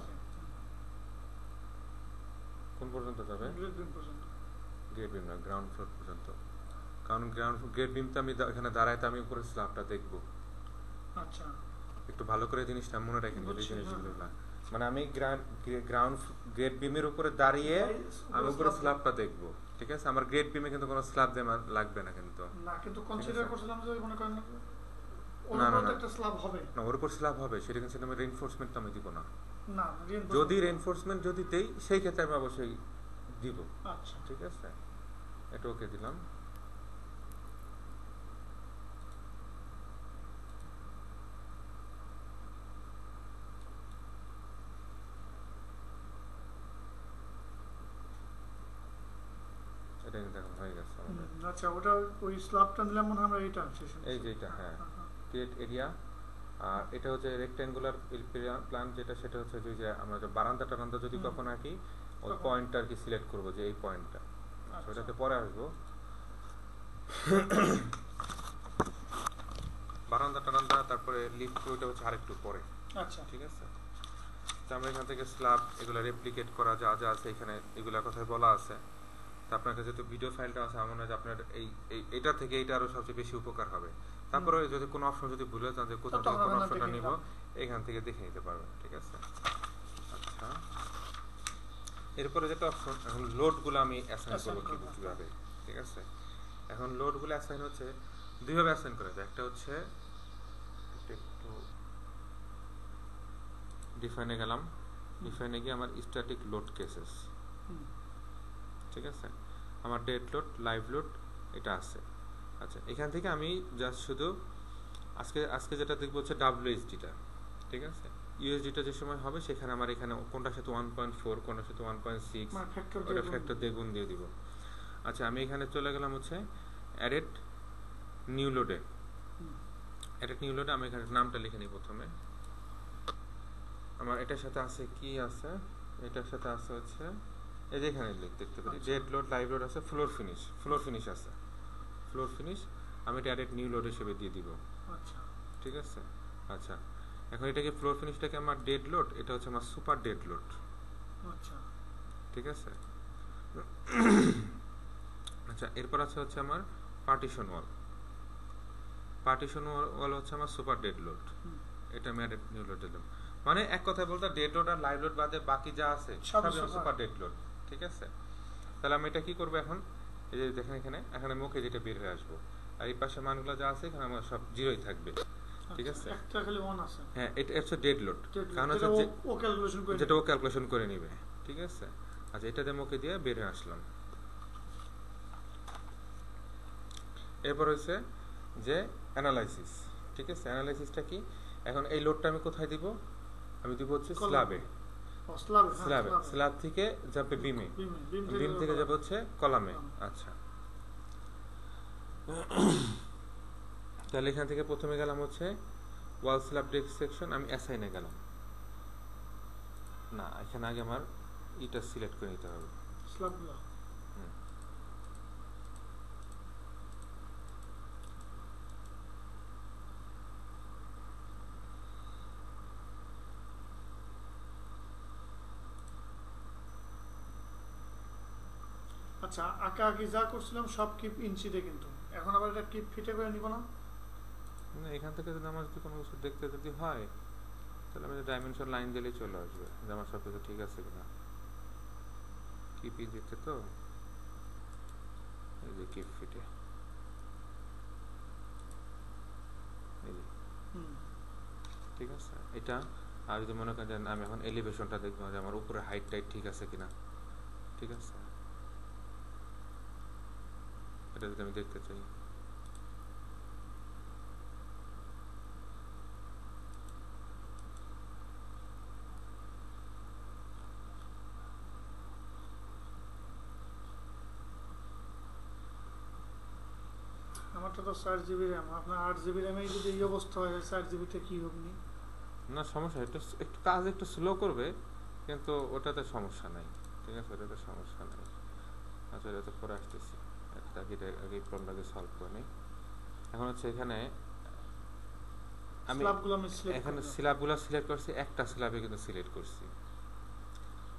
[SPEAKER 1] কোন পর্যন্ত যাবে গেট বিম না গ্রাউন্ড ফ্লোর পর্যন্ত কারণ গেট বিমটা আমি এখানে দাঁড়াইতে আমি উপরে স্ল্যাবটা দেখবো
[SPEAKER 2] আচ্ছা
[SPEAKER 1] একটু ভালো করে জিনিসটা মনে রাখেন এই জিনিসগুলো মানে আমি গ্রাউন্ড গেট বিমের উপরে দাঁড়িয়ে আমি উপরে স্ল্যাবটা দেখবো ঠিক আছে আমার গেট বিমে কিন্তু কোনো স্ল্যাব দেওয়া লাগবে না কিন্তু
[SPEAKER 2] না কিন্তু কনসিডার করছিলাম যে মনে করেন একটা স্ল্যাব হবে
[SPEAKER 1] না ওর উপর স্ল্যাব হবে সেটা কিন্তু আমি রিইনফোর্সমেন্ট আমি দিব না
[SPEAKER 2] না
[SPEAKER 1] যদি রিইনফোর্সমেন্ট যদি দেই সেই ক্ষেত্রে আমি অবশ্যই দিব
[SPEAKER 2] আচ্ছা
[SPEAKER 1] ঠিক আছে এটা ওকে দিলাম এটা হয়ে গেছে আমাদের।
[SPEAKER 2] আচ্ছা, ওটা ওই স্ল্যাবটা নিলাম মনে হয় আমরা এইটা
[SPEAKER 1] এই যে এটা, হ্যাঁ, ক্রিয়েট এরিয়া। আর এটা হচ্ছে রেক্ট্যাঙ্গুলার প্ল্যান যেটা, সেটা হচ্ছে যে আমরা যে বারান্দা টারান্দা যদি কখন আঁকি ওই পয়েন্টটা আর কি সিলেক্ট করবো, যে এই পয়েন্টটা, ওটাতে পরে আসবো। বারান্দা টারান্দা তারপরে লিফট, ওইটা হচ্ছে আরেকটু পরে।
[SPEAKER 2] আচ্ছা, ঠিক আছে।
[SPEAKER 1] তো আমরা এখান থেকে স্ল্যাব এগুলো রেপ্লিকেট করা যা যা আছে এখানে এগুলোর কথাই বলা আছে। তো আপনার কাছে যেহেতু ভিডিও ফাইলটা আছে, আমার মনে হয় আপনার এইটা থেকে এইটা আরো সবচেয়ে বেশি উপকার হবে। তারপরে যদি কোনো অপশন যদি ভুলে যান যে কোথা থেকে কোন অপশনটা নিব, এখান থেকে দেখে নিতে পারবেন, ঠিক আছে। আচ্ছা, এরপরে যেটা অপশন, এখন লোডগুলো আমি অ্যাসাইন করব কিভাবে, ঠিক আছে। এখন লোডগুলো অ্যাসাইন হচ্ছে দুইভাবে অ্যাসাইন করা যায়। একটা হচ্ছে একটু ডিফাইনে গেলাম, ডিফাইনে গিয়ে আমার স্ট্যাটিক লোড কেসেস, ঠিক আছে, আমার ডেড লোড, লাইভ লোড এটা আছে। আচ্ছা, এখান থেকে আমি জাস্ট শুধু আজকে যেটা দেখবো হচ্ছে ডাব্লিউএসডিটা, ঠিক আছে। ইউএসডিটা যে সময় হবে সেখানে আমার এখানে কোনটার সাথে 1.4 কোনটার সাথে 1.6 ওটা ফ্যাক্টর দিয়ে গুণ দিয়ে দিব। আচ্ছা, আমি এখানে চলে গেলাম হচ্ছে অ্যাডেড নিউ লোডে। অ্যাডেড নিউ লোডে আমি এখানে নামটা লিখে নিই প্রথমে। আমার এটার সাথে আছে কি আছে, এটার সাথে আছে হচ্ছে এই যে এখানে দেখতে পারি ডেড লোড, লাইভ লোড আছে, ফ্লোর ফিনিশ আছে, ফ্লোর ফিনিশ আমি এটা অ্যাডেড নিউ লোড হিসেবে দিয়ে দিব। আচ্ছা, ঠিক আছে। আচ্ছা, এখন এটাকে ফ্লোর ফিনিশটাকে আমার ডেড লোড, এটা হচ্ছে আমার সুপার ডেড লোড। আচ্ছা, ঠিক আছে। আচ্ছা, এরপর আছে হচ্ছে আমার পার্টিশন ওয়াল। পার্টিশন ওয়াল হচ্ছে আমার সুপার ডেড লোড, এটা আমি অ্যাডেড নিউ লোড দিলাম। মানে এক কথায় বলতে ডেড লোড আর লাইভ লোড বাদে বাকি যা আছে সবই সুপার ডেড লোড, ঠিক আছে। তাহলে আমি এটা কি করব এখন, এই যে দেখেন এখানে মুখে যেটা বের হয়ে আসবো, আর এই পাশে মানগুলো যা আছে এখানে আমার সব জিরোই থাকবে, ঠিক আছে।
[SPEAKER 2] একটা খালি ওয়ান আছে,
[SPEAKER 1] হ্যাঁ, এটা হচ্ছে ডেড লোড, কারণ হচ্ছে যেটা ও ক্যালকুলেশন করে নেবে, ঠিক আছে। আচ্ছা, এটা দিয়ে মুখে দিয়ে বের হয়ে আসলাম। এরপর হচ্ছে যে অ্যানালাইসিস, ঠিক আছে। অ্যানালাইসিসটা কি, এখন এই লোডটা আমি কোথায় দিব, আমি দিব হচ্ছে স্ল্যাবে, স্ল্যাব থেকে যাবে বিমে, বিম থেকে যাবে হচ্ছে কলামে। আচ্ছা, তাহলে এখান থেকে প্রথমে গেলাম হচ্ছে ওয়াল স্ল্যাব ডেক সেকশন, আমি অ্যাসাইনে গেলাম না, এখানে আগে আমার এটা সিলেক্ট করে নিতে হবে স্ল্যাবগুলো।
[SPEAKER 2] আচ্ছা, আঁকা আঁকি যা করছিলাম সব কিপ ইঞ্চিতে, কিন্তু এখন আবার এটা কিপ ফিটে করে নিব না।
[SPEAKER 1] এখান থেকে যদি আমার যদি কোনো কিছু দেখতে যদি হয় তাহলে আমি ডাইমেনশন লাইন দিলেই চলে আসবে যে আমার সব কিছু ঠিক আছে কিনা। কিপ ইঞ্চিতে তো এই যে কিপ ফিটে, এই যে ঠিক আছে এটা। আর যদি মনে করেন আমি এখন এলিভেশনটা দেখবো যে আমার উপরে হাইট টাইট ঠিক আছে কিনা, ঠিক আছে, এটা যদি আমি দেখতে চাই।
[SPEAKER 2] আমারটা তো 4 GB র্যাম, আপনার 8 GB র্যামে যদি এই অবস্থা হয় 4 GB তে কি হবে
[SPEAKER 1] না সমস্যা, একটু কাজ একটু স্লো করবে, কিন্তু ওটাতে সমস্যা নাই, ঠিক আছে, ওটাতে সমস্যা নাই। আচ্ছা, এটাতে পরে আসতেছি, আগে প্রবলেমটাকে সলভ করে নিই। এখন হচ্ছে এখানে আমি এখানে স্ল্যাবগুলো সিলেক্ট করছি, একটা স্ল্যাবে কিন্তু সিলেক্ট করছি,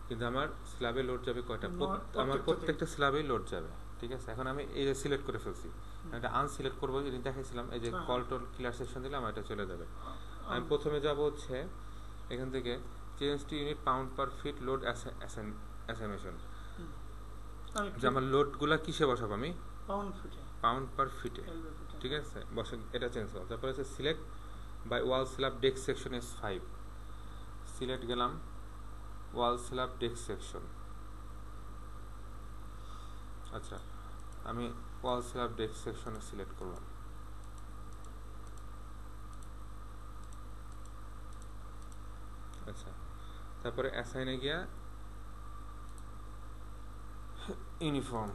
[SPEAKER 1] কিন্তু আমার স্ল্যাবে লোড যাবে কয়টা, আমার প্রত্যেকটা স্ল্যাবেই লোড যাবে, ঠিক আছে। এখন আমি এই যে সিলেক্ট করে ফেলছি, এটা আনসিলেক্ট করবো, দেখাইছিলাম এই যে কল টোল ক্লিয়ার সেকশন দিলাম, এটা চলে যাবে। আমি প্রথমে যাব হচ্ছে এখান থেকে change to unit pound per feet load অ্যাসাইমেশন, যে আমার লোডগুলো কিসে বসাবো, আমি পাউন্ড পার ফিটে, ঠিক আছে, বসে এটা চেঞ্জ করলাম। তারপরে হচ্ছে select by wall slab deck section is 5, select গেলাম ওয়াল স্ল্যাব ডেক সেকশন। আচ্ছা, আমি ওয়াল স্ল্যাব ডেক সেকশনে সিলেক্ট করলাম। আচ্ছা, তারপরে অ্যাসাইনে গিয়া ইউনিফর্ম,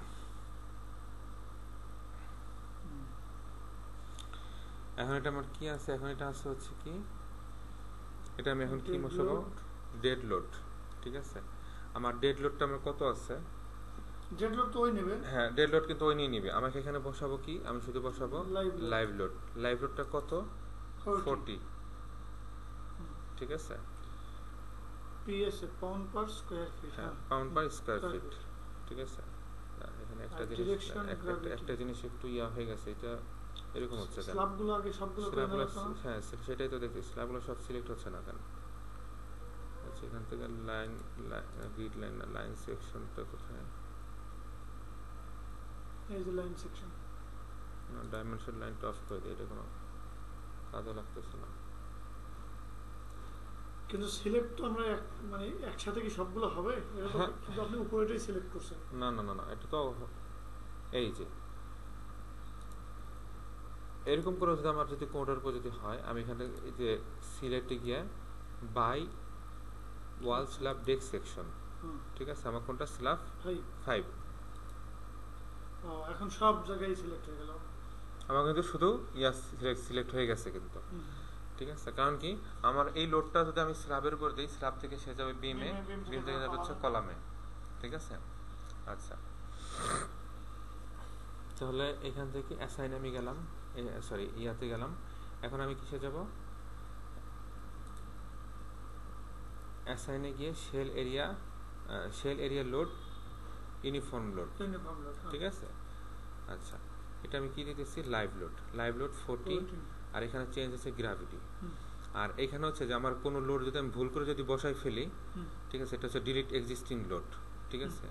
[SPEAKER 1] এখন এটা আমার কি আছে, এখন এটা আছে হচ্ছে কি, এটা আমি এখন কি বসাবো, ডেড লোড। ঠিক আছে, আমার ডেড লোডটা আমার কত আছে,
[SPEAKER 2] ডেড লোড তো ওই নেবে,
[SPEAKER 1] হ্যাঁ ডেড লোড কিন্তু ওই নিয়ে নিবে। আমাকে এখানে বসাবো কি, আমি শুধু বসাবো লাইভ লোড। লাইভ লোডটা কত, 40। ঠিক আছে,
[SPEAKER 2] পিএসএ পাউন্ড পার স্কয়ার ফিট,
[SPEAKER 1] হ্যাঁ পাউন্ড পার স্কয়ার ফিট। ঠিক আছে, এখানে একটা জিনিস একটু ইয়া হয়ে গেছে, এটা এরকম হচ্ছে কেন,
[SPEAKER 2] স্ল্যাবগুলো আগে সবগুলো করে নেওয়া হতো।
[SPEAKER 1] হ্যাঁ সেটাই তো দেখি, স্ল্যাবগুলো সব সিলেক্ট হচ্ছে না কেন। আচ্ছা এখান থেকে লাইন, গ্রিড লাইন না, লাইন সেকশনটা কোথায়,
[SPEAKER 2] এই যে লাইন সেকশন,
[SPEAKER 1] না ডাইমেনশন লাইনটা অফ করে দিই, এটা কোনো কাজে লাগতেছে না।
[SPEAKER 2] কিন্তু সিলেক্ট তো আমরা মানে একসাথে কি সবগুলো হবে, এটা তো শুধু আপনি উপরেটাই সিলেক্ট করছেন।
[SPEAKER 1] না না না না, এটা তো এই যে এরকম করে যদি আমার যদি কোডের উপর যদি হয়, আমি এখানে এই যে সিলেক্টে গিয়ে by wall slab deck section, ঠিক আছে, আমার কোনটা স্ল্যাব 5,
[SPEAKER 2] এখন সব জায়গায় সিলেক্ট হয়ে গেল,
[SPEAKER 1] আমার কিন্তু শুধু ইয়া সিলেক্ট হয়ে গেছে কিন্তু। ঠিক আছে, কারণ কি আমার এই লোডটা যদি আমি স্ল্যাবের উপর দিই, স্ল্যাব থেকে সে যাবে বিমে, বিম থেকে যাবে হচ্ছে কলামে। ঠিক আছে, আচ্ছা তাহলে এখান থেকে অ্যাসাইন আমি গেলাম, সরি ইয়াতে গেলাম। এখন আমি কিসে যাব, অ্যাসাইনে গিয়ে shell area load, uniform load. ঠিক আছে, আচ্ছা এটা আমি কি দিতেছি, লাইভ লোড 40, আর এখানে চেঞ্জ আছে গ্র্যাভিটি। আর এখানে হচ্ছে যে আমার কোনো লোড যদি আমি ভুল করে যদি বসাই ফেলি, ঠিক আছে, এটা হচ্ছে ডিলিট এক্সিস্টিং লোড। ঠিক আছে,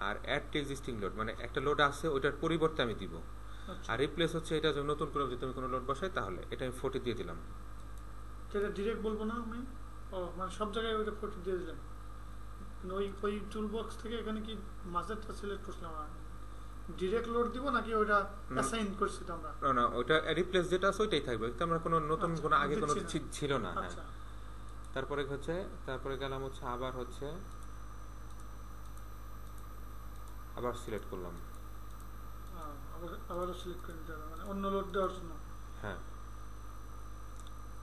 [SPEAKER 1] আর অ্যাড টু এক্সিস্টিং লোড, মানে একটা লোড আছে ওইটার পরিবর্তে আমি দিব। আর রিপ্লেস হচ্ছে এটা যে নতুন করে যদি আমি কোনো লোড বসাই, তাহলে এটা আমি 40 দিয়ে দিলাম।
[SPEAKER 2] এটা ডাইরেক্ট বলবো না আমি, মানে সব জায়গায় ওইটা 40 দিয়ে দিলাম, কিন্তু ওই টুল বক্স থেকে এখানে কি মাঝেরটা সিলেক্ট করছিলাম, ডাইরেক্ট লোড দিব নাকি ওটা অ্যাসাইন করছি তো আমরা?
[SPEAKER 1] না না, ওটা রিপ্লেস যেটা আছে ওইটাই থাকবে, তো আমরা কোনো নতুন কোনো আগে কোনো ছিল না। হ্যাঁ, তারপরে হচ্ছে, তারপরে গেলাম হচ্ছে আবার সিলেক্ট করলাম,
[SPEAKER 2] আবার সিলেক্ট করে নিতে হবে মানে অন্য লোড দেওয়ার জন্য।
[SPEAKER 1] হ্যাঁ,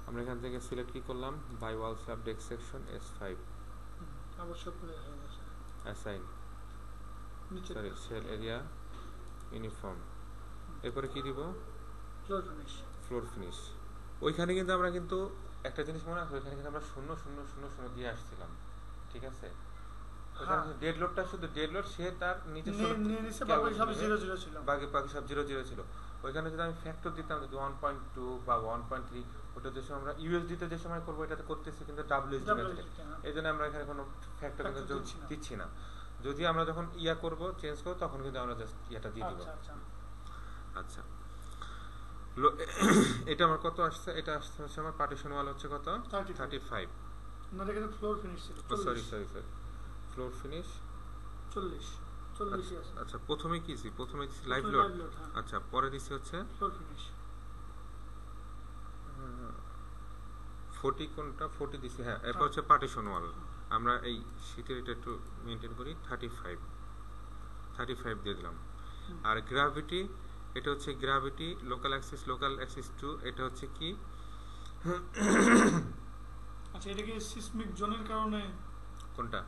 [SPEAKER 1] আমরা এখান থেকে সিলেক্ট কি করলাম, by wall slab deck section S5,
[SPEAKER 2] আবার সব হয়ে গেছে,
[SPEAKER 1] assign, sorry shell area uniform. এরপরে কি দিব, ফ্লোর ফিনিশ। ওইখানে কিন্তু আমরা কিন্তু একটা জিনিস মনে আছে, ওইখানে কিন্তু আমরা 0 0 0 0 দিয়ে আসছিলাম। ঠিক আছে, ডেড লোডটা শুধু ডেড লোড, সে তার নিচে বাকি সব 0 0 ছিল। ওইখানে যদি আমি ফ্যাক্টর দিতাম, যদি 1.2 বা 1.3, ওটা যে সময় আমরা ইউএসডি তে যে সময় করবো, এটাতে করতেছি কিন্তু ডাব্লিউএসডি মেথডে, এই জন্য আমরা এখানে কোনো ফ্যাক্টর কিন্তু দিচ্ছি না। যদি আমরা যখন ইয়া করব, চেঞ্জ করব, তখন কিন্তু আমরা জাস্ট ইয়াটা দিয়ে দিব। আচ্ছা, এটা আমার কত আসছে, এটা আসছে হচ্ছে আমার পার্টিশন ওয়াল হচ্ছে কত, 35।
[SPEAKER 2] না দেখেন ফ্লোর ফিনিশ ছিল,
[SPEAKER 1] সরি ফ্লোর ফিনিশ
[SPEAKER 2] 40 আছে।
[SPEAKER 1] আচ্ছা প্রথমে কি দিছি, প্রথমে দিছি লাইভ লোড। আচ্ছা পরে দিছি হচ্ছে
[SPEAKER 2] ফ্লোর ফিনিশ
[SPEAKER 1] 40, কোনটা 40 দিছি, হ্যাঁ। এরপর হচ্ছে পার্টিশন ওয়াল, আমরা এই শীটের এটা একটু মেইনটেইন করি, 35 দিয়ে দিলাম। আর গ্র্যাভিটি, এটা হচ্ছে গ্র্যাভিটি লোকাল অ্যাক্সিস টু, এটা হচ্ছে কি,
[SPEAKER 2] আচ্ছা এটা কি সিসমিক জোনের কারণে,
[SPEAKER 1] কোনটা,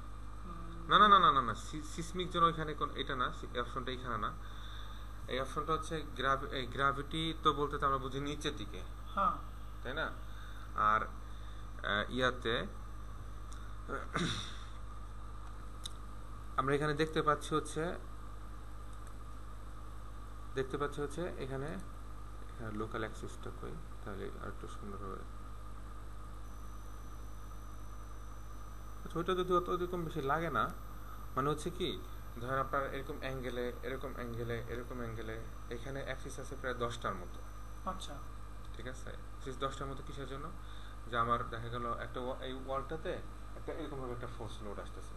[SPEAKER 1] না না না না না না, সিসমিক জোন ওইখানে কোন, এটা না, এই অপশনটা এখানে না, এই অপশনটা হচ্ছে গ্র্যাভিটি, তো বলতে তো আমরা বুঝি নিচের দিকে,
[SPEAKER 2] হ্যাঁ
[SPEAKER 1] তাই না। আর ইয়াতে আমরা এখানে দেখতে পাচ্ছি হচ্ছে এখানে লোকাল অ্যাক্সিসটা কই, তাহলে আর একটু সুন্দর হবে। ওইটা যদি অত এরকম বেশি লাগে না, মানে হচ্ছে কি, ধরেন আপনার এরকম অ্যাঙ্গেলে এখানে অ্যাক্সিস আছে প্রায় 10টার মতো।
[SPEAKER 2] আচ্ছা
[SPEAKER 1] ঠিক আছে, অ্যাক্সিস 10টার মতো কিসের জন্য, যে আমার দেখা গেল একটা এই ওয়ালটাতে একটা এরকম ভাবে একটা ফোর্স লোড আসতেছে,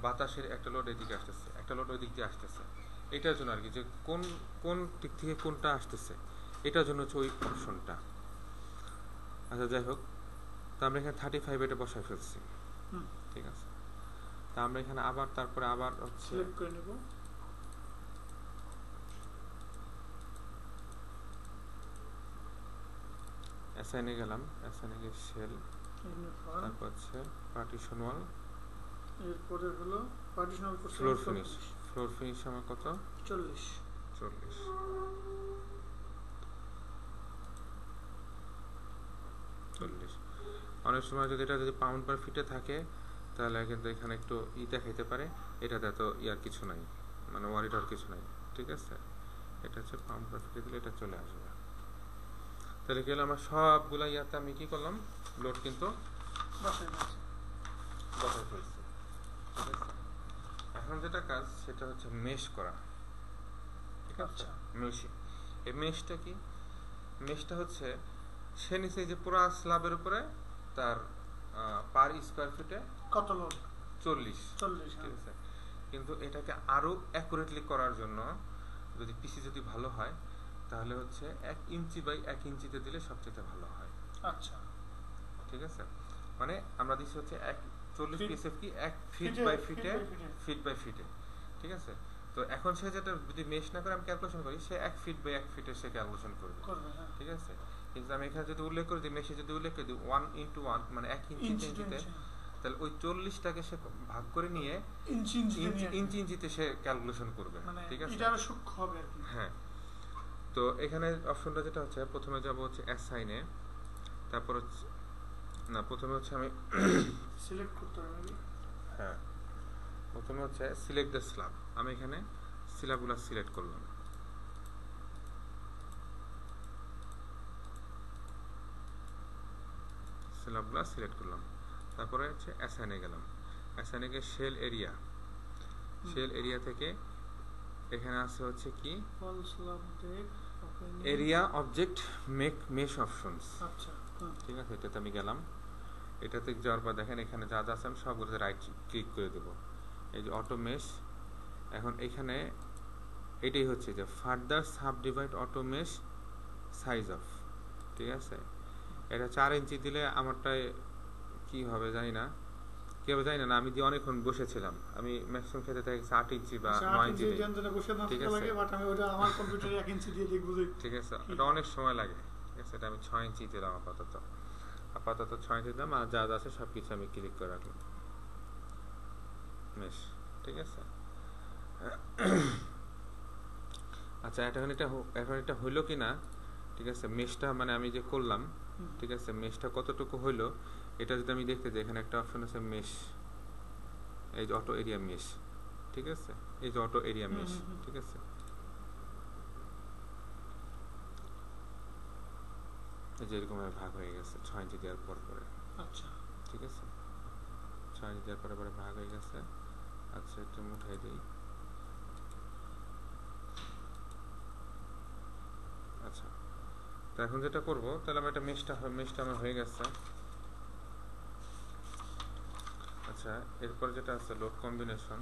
[SPEAKER 1] বাতাসের একটা লোড এদিকে আসতেছে, একটা লোড ওই দিক দিয়ে আসতেছে, এটার জন্য আর কি, যে কোন দিক থেকে কোনটা আসতেছে, এটার জন্য হচ্ছে ওই অপশনটা। আচ্ছা যাই হোক, তো আমরা এখানে 35 এটা বসায় ফেলছি। ঠিক আছে, তা আমরা এখানে তারপরে আবার হচ্ছে
[SPEAKER 2] সিলেক্ট করে নেব,
[SPEAKER 1] অ্যাসাইনে গেলাম, অ্যাসাইনে গিয়ে শেল, তারপর হচ্ছে পার্টিশন ওয়াল,
[SPEAKER 2] এরপরে হলো পার্টিশন ওয়াল করতে
[SPEAKER 1] ফ্লোর ফিনিশ। ফ্লোর ফিনিশ আমার কত?
[SPEAKER 2] 40
[SPEAKER 1] 40। অনেক সময় যদি এটা যদি পাউন্ড পার ফিটে থাকে তাহলে কিন্তু এখানে একটু দেখাইতে পারে, এটাতে এত ইয়ার কিছু নাই, মানে ওয়ারিটার কিছু নাই, ঠিক আছে। এটা হচ্ছে পাউন্ড পার ফিটে দিলে এটা চলে আসবে। তাহলে কি হলো, আমার সবগুলা ইয়াতে আমি কি করলাম, লোড কিন্তু বসাই ফেলছি, ঠিক আছে। এখন যেটা কাজ সেটা হচ্ছে মেশ করা, ঠিক আছে। মেশিং, এই মেশটা কি? মেশটা হচ্ছে সে নিচে যে পুরো স্ল্যাবের উপরে তার পার স্কয়ার ফিটে
[SPEAKER 2] কত লোড?
[SPEAKER 1] 40,
[SPEAKER 2] ঠিক
[SPEAKER 1] আছে। কিন্তু এটাকে আরো অ্যাকুরেটলি করার জন্য যদি পিসি যদি ভালো হয় তাহলে হচ্ছে 1 ইঞ্চি বাই 1 ইঞ্চিতে দিলে সবচেয়ে ভালো হয়।
[SPEAKER 2] আচ্ছা,
[SPEAKER 1] ঠিক আছে। মানে আমরা দিচ্ছি হচ্ছে 40 পিএসএফ কি 1 ফিট বাই ফিটে, ফিট বাই ফিটে, ঠিক আছে। তো এখন সে যেটা যদি মেশ না করে আমি ক্যালকুলেশন করি, সে 1 ফিট বাই 1 ফিটে সে ক্যালকুলেশন করবে, ঠিক আছে। কিন্তু আমি এখানে যদি উল্লেখ করে দিই, মেশে যদি উল্লেখ করে দিই 1 ইনটু 1 মানে 1 ইঞ্চিতে, তাহলে ওই 40টাকে সে ভাগ করে নিয়ে ইঞ্চিতে সে ক্যালকুলেশন করবে, ঠিক আছে।
[SPEAKER 2] এটা আরো সূক্ষ্ম হবে আর কি।
[SPEAKER 1] হ্যাঁ, তো এখানে অপশনটা যেটা হচ্ছে প্রথমে যাব হচ্ছে অ্যাসাইনে, তারপর হচ্ছে না প্রথমে হচ্ছে আমি
[SPEAKER 2] সিলেক্ট করতে হবে।
[SPEAKER 1] হ্যাঁ, প্রথমে হচ্ছে সিলেক্ট দ্য স্ল্যাব, আমি এখানে স্ল্যাবগুলো সিলেক্ট করলাম। স্ল্যাবগুলো সিলেক্ট করলাম, তারপরে হচ্ছে অ্যাসাইনে গেলাম। অ্যাসাইনে গিয়ে শেল এরিয়া, শেল এরিয়া থেকে এখানে আছে হচ্ছে কি area object make mesh options.
[SPEAKER 2] আচ্ছা,
[SPEAKER 1] ঠিক আছে, এটাতে আমি গেলাম। এটাতে যাওয়ার পর দেখেন এখানে যা যা আছে আমি সবগুলোতে রাইট ক্লিক করে দেবো। এই যে অটো মেশ, এখন এখানে এটাই হচ্ছে যে further sub divide auto mesh size of, ঠিক আছে। এটা 4 ইঞ্চি দিলে আমারটায় কি হবে জানি না, কি হবে জানি না, আমি দিয়ে অনেকক্ষণ বসেছিলাম, আমি ম্যাক্সিমাম ক্ষেত্রে দেখি 8 ইঞ্চি বা 9 ইঞ্চি, ঠিক আছে। ঠিক আছে, এটা অনেক সময় লাগে, ঠিক আছে। এটা আমি 6 ইঞ্চি দিলাম আপাতত 6 ইঞ্চি দিলাম, আর যা যা আছে সব কিছু আমি ক্লিক করে রাখলাম মেশ, ঠিক আছে। আচ্ছা, এখন এটা হইলো কিনা, ঠিক আছে। মেশটা মানে আমি যে করলাম, ঠিক আছে, মেশটা কতটুকু হইলো এটা যদি আমি দেখতে যাই, এখানে একটা অপশন আছে মেশ, এই যে অটো এরিয়া মেশ, ঠিক আছে। এই যে অটো এরিয়া মেশ, ঠিক আছে। এই যে এরকম ভাগ হয়ে গেছে 6 ইঞ্চি দেওয়ার পর পরে,
[SPEAKER 2] আচ্ছা,
[SPEAKER 1] ঠিক আছে। 6 ইঞ্চি দেওয়ার পরে পরে ভাগ হয়ে গেছে। আচ্ছা, একটু উঠাই দিই। আচ্ছা, তো এখন যেটা করব, তাহলে আমি একটা মেশটা আমার হয়ে গেছে। আচ্ছা, এরপর যেটা আছে লোড কম্বিনেশন।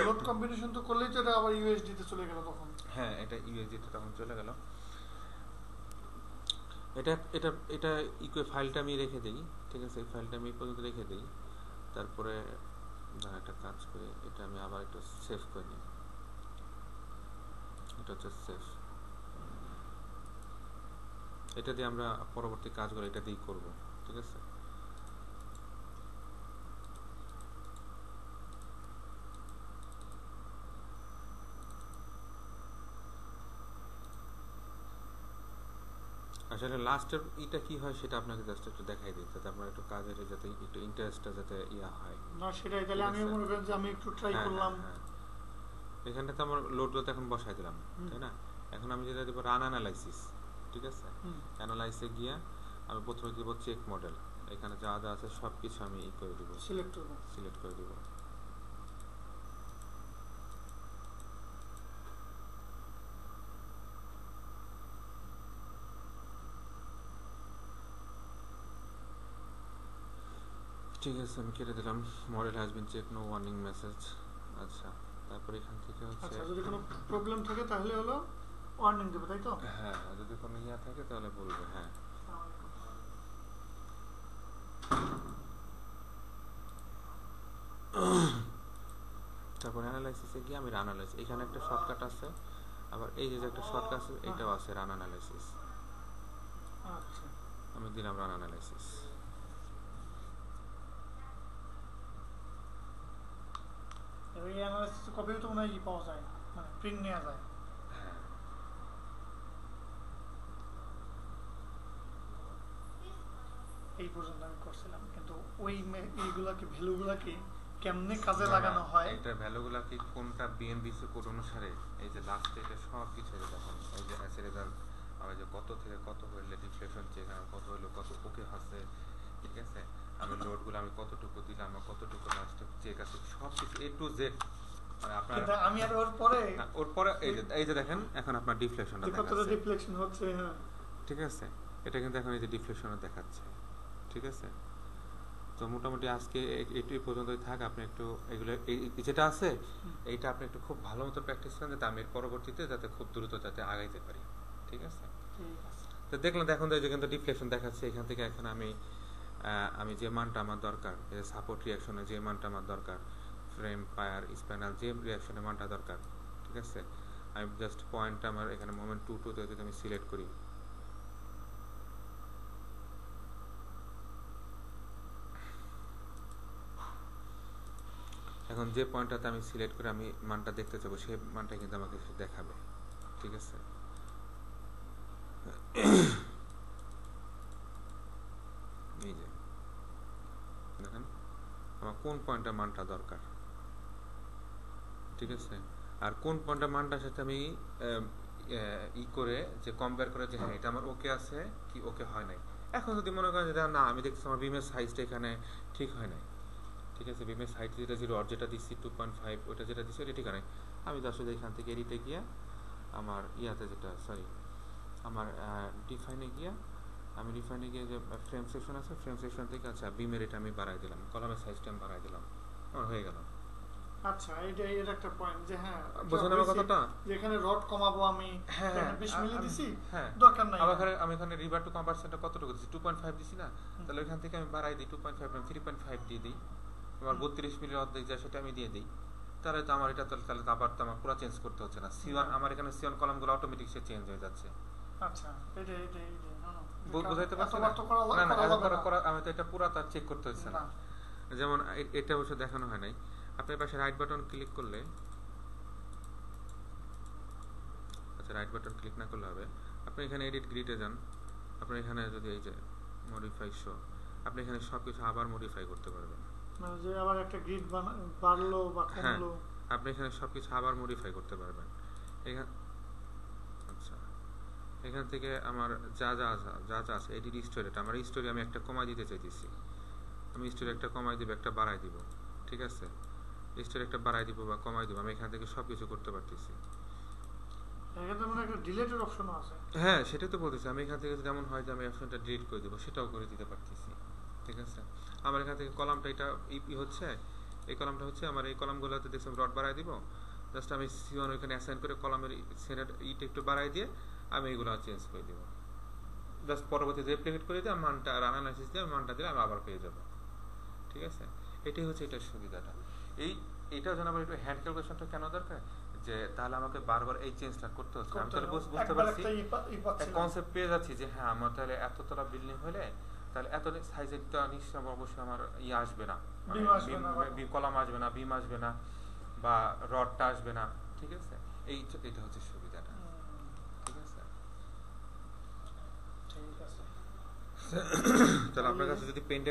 [SPEAKER 2] লোড কম্বিনেশন তো করলেই তো এটা আবার ইউএসডি তে চলে গেল তখন।
[SPEAKER 1] হ্যাঁ, এটা ইউএসডি তে তখন চলে গেল। এটা ইকুয়ে ফাইলটা আমি রেখে দেই, ঠিক আছে। এই ফাইলটা আমি এই পর্যন্ত রেখে দেই, তারপরে একটা কাজ করি, এটা আমি আবার একটু সেভ করে নিই। এটা হচ্ছে সেভ, এটা দিয়ে আমরা পরবর্তী কাজগুলো এটা দিয়েই করব, ঠিক আছে। আসলে লাস্টের এটা কি হয় সেটা আপনাকে জাস্ট একটু দেখাই দিই, যাতে আপনার একটু কাজের যাতে একটু ইন্টারেস্টটা যাতে ইয়া হয়।
[SPEAKER 2] না সেটাই, তাহলে আমি মনে করেন যে আমি একটু ট্রাই করলাম।
[SPEAKER 1] এখানটা তো আমার লোডটা এখন বসাই দিলাম, তাই না। এখন আমি যেটা দেব রান অ্যানালাইসিস, ঠিক আছে। অ্যানালাইসিসে গিয়ে আমি প্রথমে দেব চেক মডেল, এখানে যা যা আছে সব কিছু আমি ই করে দিব, সিলেক্ট করে দিব। ঠিক আছে, আমি কেটে দিলাম model has been check, no warning message. আচ্ছা, তারপর এখান থেকে হচ্ছে
[SPEAKER 2] আচ্ছা, যদি কোনো প্রবলেম থাকে তাহলে হলো ওয়ার্নিং দেবে, তাই তো?
[SPEAKER 1] হ্যাঁ, যদি কোনো ইয়া থাকে তাহলে বলবে। হ্যাঁ, তারপর অ্যানালাইসিসে গিয়ে আমি অ্যানালাইসিস, এখানে একটা শর্টকাট আছে, আবার এই যে একটা শর্ট আছে এটাও আছে রান অ্যানালাইসিস।
[SPEAKER 2] আচ্ছা,
[SPEAKER 1] আমি দিলাম রান অ্যানালাইসিস।
[SPEAKER 2] এই অ্যানালাইসিস কপিও তো মনে হয় পাওয়া যায়, মানে প্রিন্ট নেওয়া যায়। এই পর্যন্ত আমি করছিলাম, কিন্তু ওই এইগুলাকে ভ্যালুগুলাকে কেমনে কাজে লাগানো হয়,
[SPEAKER 1] এটা ভ্যালুগুলা কি কোনটা বিএনবিসি কোড অনুসারে এই যে লাস্টে এটা সব কিছু দেখুন, এই যে অ্যাসে রেজাল্ট আমার যে কত থেকে কত হইলে ডিফ্লেকশন চেক, আমার কত হইলো, কত ওকে আছে, ঠিক আছে, আমি লোডগুলো আমি কতটুকু দিলাম, আমার কতটুকু লাস্টে চেক আছে, সব কিছু এ টু জেড। মানে আপনারা
[SPEAKER 2] আমি আর ওর পরে
[SPEAKER 1] এই যে দেখেন এখন আপনার ডিফ্লেকশনটা
[SPEAKER 2] কতটা ডিফ্লেকশন হচ্ছে। হ্যাঁ,
[SPEAKER 1] ঠিক আছে, এটা কিন্তু এখন এই যে ডিফ্লেকশনও দেখাচ্ছে, ঠিক আছে। তো মোটামুটি আজকে এই পর্যন্তই থাক। আপনি একটু এগুলো যেটা আছে এইটা আপনি একটু খুব ভালো মতো প্র্যাকটিস করেন, যাতে আমি এর পরবর্তীতে যাতে খুব দ্রুত যাতে আগাইতে পারি, ঠিক আছে। তো দেখলাম এখন যে কিন্তু ডিফ্লেকশন দেখাচ্ছে এখান থেকে। এখন আমি যে মানটা আমার দরকার, সাপোর্ট রিয়াকশনে যে মানটা আমার দরকার, ফ্রেম পায়ার স্প্যানাল যে রিয়াকশনের মানটা দরকার, ঠিক আছে, আমি জাস্ট পয়েন্টটা আমার এখানে মোমেন্ট 2 যদি আমি সিলেক্ট করি, এখন যে পয়েন্টটাতে আমি সিলেক্ট করে আমি মানটা দেখতে চাবো সেই মানটা কিন্তু আমাকে দেখাবে, ঠিক আছে। এই যে দেখেন আমার কোন পয়েন্টটা মানটা দরকার, ঠিক আছে, আর কোন পয়েন্টটা মানটার সাথে আমি করে যে কম্পেয়ার করে যে হ্যাঁ এটা আমার ওকে আছে কি ওকে হয় নাই। এখন যদি মনে করেন যে না আমি দেখছি আমার বিমের সাইজটা এখানে ঠিক হয় নাই, ঠিক আছে, বিমের সাইজ যেটা 0 আর যেটা দিচ্ছি 2.5 ওটা যেটা দিচ্ছি ওটা ঠিক আছে, আমি আসলে এখান থেকে এডিটে গিয়ে আমার ইয়াতে যেটা আমার ডিফাইনে গিয়ে আমি ডিফাইনে গিয়ে যে ফ্রেম সেকশন আছে ফ্রেম সেকশন থেকে আচ্ছা বিমের এটা আমি বাড়াই দিলাম, কলামের সাইজটা আমি বাড়াই দিলাম, আমার হয়ে গেল।
[SPEAKER 2] আচ্ছা, এর একটা পয়েন্ট যে হ্যাঁ
[SPEAKER 1] বুঝছেন আমার কথাটা,
[SPEAKER 2] যে এখানে রড কমাবো আমি 20 মিলি দিছি,
[SPEAKER 1] হ্যাঁ
[SPEAKER 2] দরকার নাই,
[SPEAKER 1] আমি এখানে রিভার টু কম্পারসেন্টটা কতটুকু দিছি 2.5 দিছি না, তাহলে এখান থেকে আমি বাড়াই দিই 2.5 আমি 3.5 দিয়ে দিই, আমার 32 মিলি অর্ধেক যা সেটা আমি দিয়ে দিই, তাহলে তো আমার এটা তাহলে আবার তো আমার পুরো চেঞ্জ করতে হচ্ছে না। C1 আমার এখানে C1 কলামগুলো অটোমেটিক সে চেঞ্জ হয়ে যাচ্ছে।
[SPEAKER 2] আচ্ছা, এটা
[SPEAKER 1] বুঝাইতে পারছেন না? আমি তো এটা পুরো তার চেক করতে হচ্ছে না। যেমন এটা অবশ্য দেখানো হয় নাই, আপনি পাশে রাইট বাটন ক্লিক করলে, আচ্ছা রাইট বাটন ক্লিক না করলে হবে, আপনি এখানে এডিট গ্রিডে যান, আপনি এখানে যদি এই যে মডিফাই শো, আপনি এখানে সবকিছু আবার মডিফাই করতে পারবেন,
[SPEAKER 2] মানে যে আবার একটা গ্রিড বাড়লো বা কমলো,
[SPEAKER 1] আপনি এখানে সবকিছু আবার মডিফাই করতে পারবেন। আচ্ছা এখান থেকে আমার যা আছে এডিট স্টোরি, আমার স্টোরি আমি একটা কমাই দিতে চাইতেছি, আমি স্টোরি একটা কমাই দিব একটা বাড়াই দিব, ঠিক আছে, স্টোরি একটা বাড়াই দিব বা কমাই দিব, আমি এখান থেকে সবকিছু করতে পারতেছি। হ্যাঁ সেটাই তো বলতেছি, আমি এখান থেকে যেমন হয় যে আমি অপশনটা ডিলিট করে দিব সেটাও করে দিতে পারতেছি, ঠিক আছে। আমার এখান থেকে কলামটা এটা হচ্ছে, এই কলামটা হচ্ছে আমার এই কলামগুলোতে দেখছি রড বাড়াই দিব, জাস্ট আমি C1 ওইখানে অ্যাসাইন করে কলামের সেন্টার ইটা একটু বাড়াই দিয়ে আমি এইগুলো চেঞ্জ করে দিব, জাস্ট পরবর্তীতে রেপ্লিকেট করে দিয়ে মানটা রান অ্যানালাইসিস দিয়ে মানটা দিলে আমি আবার পেয়ে যাব, ঠিক আছে। এটাই হচ্ছে এটার সুবিধাটা। এইটার জন্য আবার একটু হ্যান্ড ক্যালকুলেশনটা কেন দরকার, যে তাহলে আমাকে বারবার এই চেঞ্জটা করতে হচ্ছে, আমি তাহলে বুঝতে পারছি কনসেপ্ট পেয়ে যাচ্ছি যে হ্যাঁ আমার তাহলে এততলা বিল্ডিং হলে তাহলে এত সাইজেরটা নিশ্চয় অবশ্যই আমার আসবে না, কলাম আসবে না, বিম আসবে না বা রডটা আসবে না, ঠিক আছে। এইটা হচ্ছে সুবিধাটা, ঠিক আছে। তাহলে আপনার কাছে যদি পেন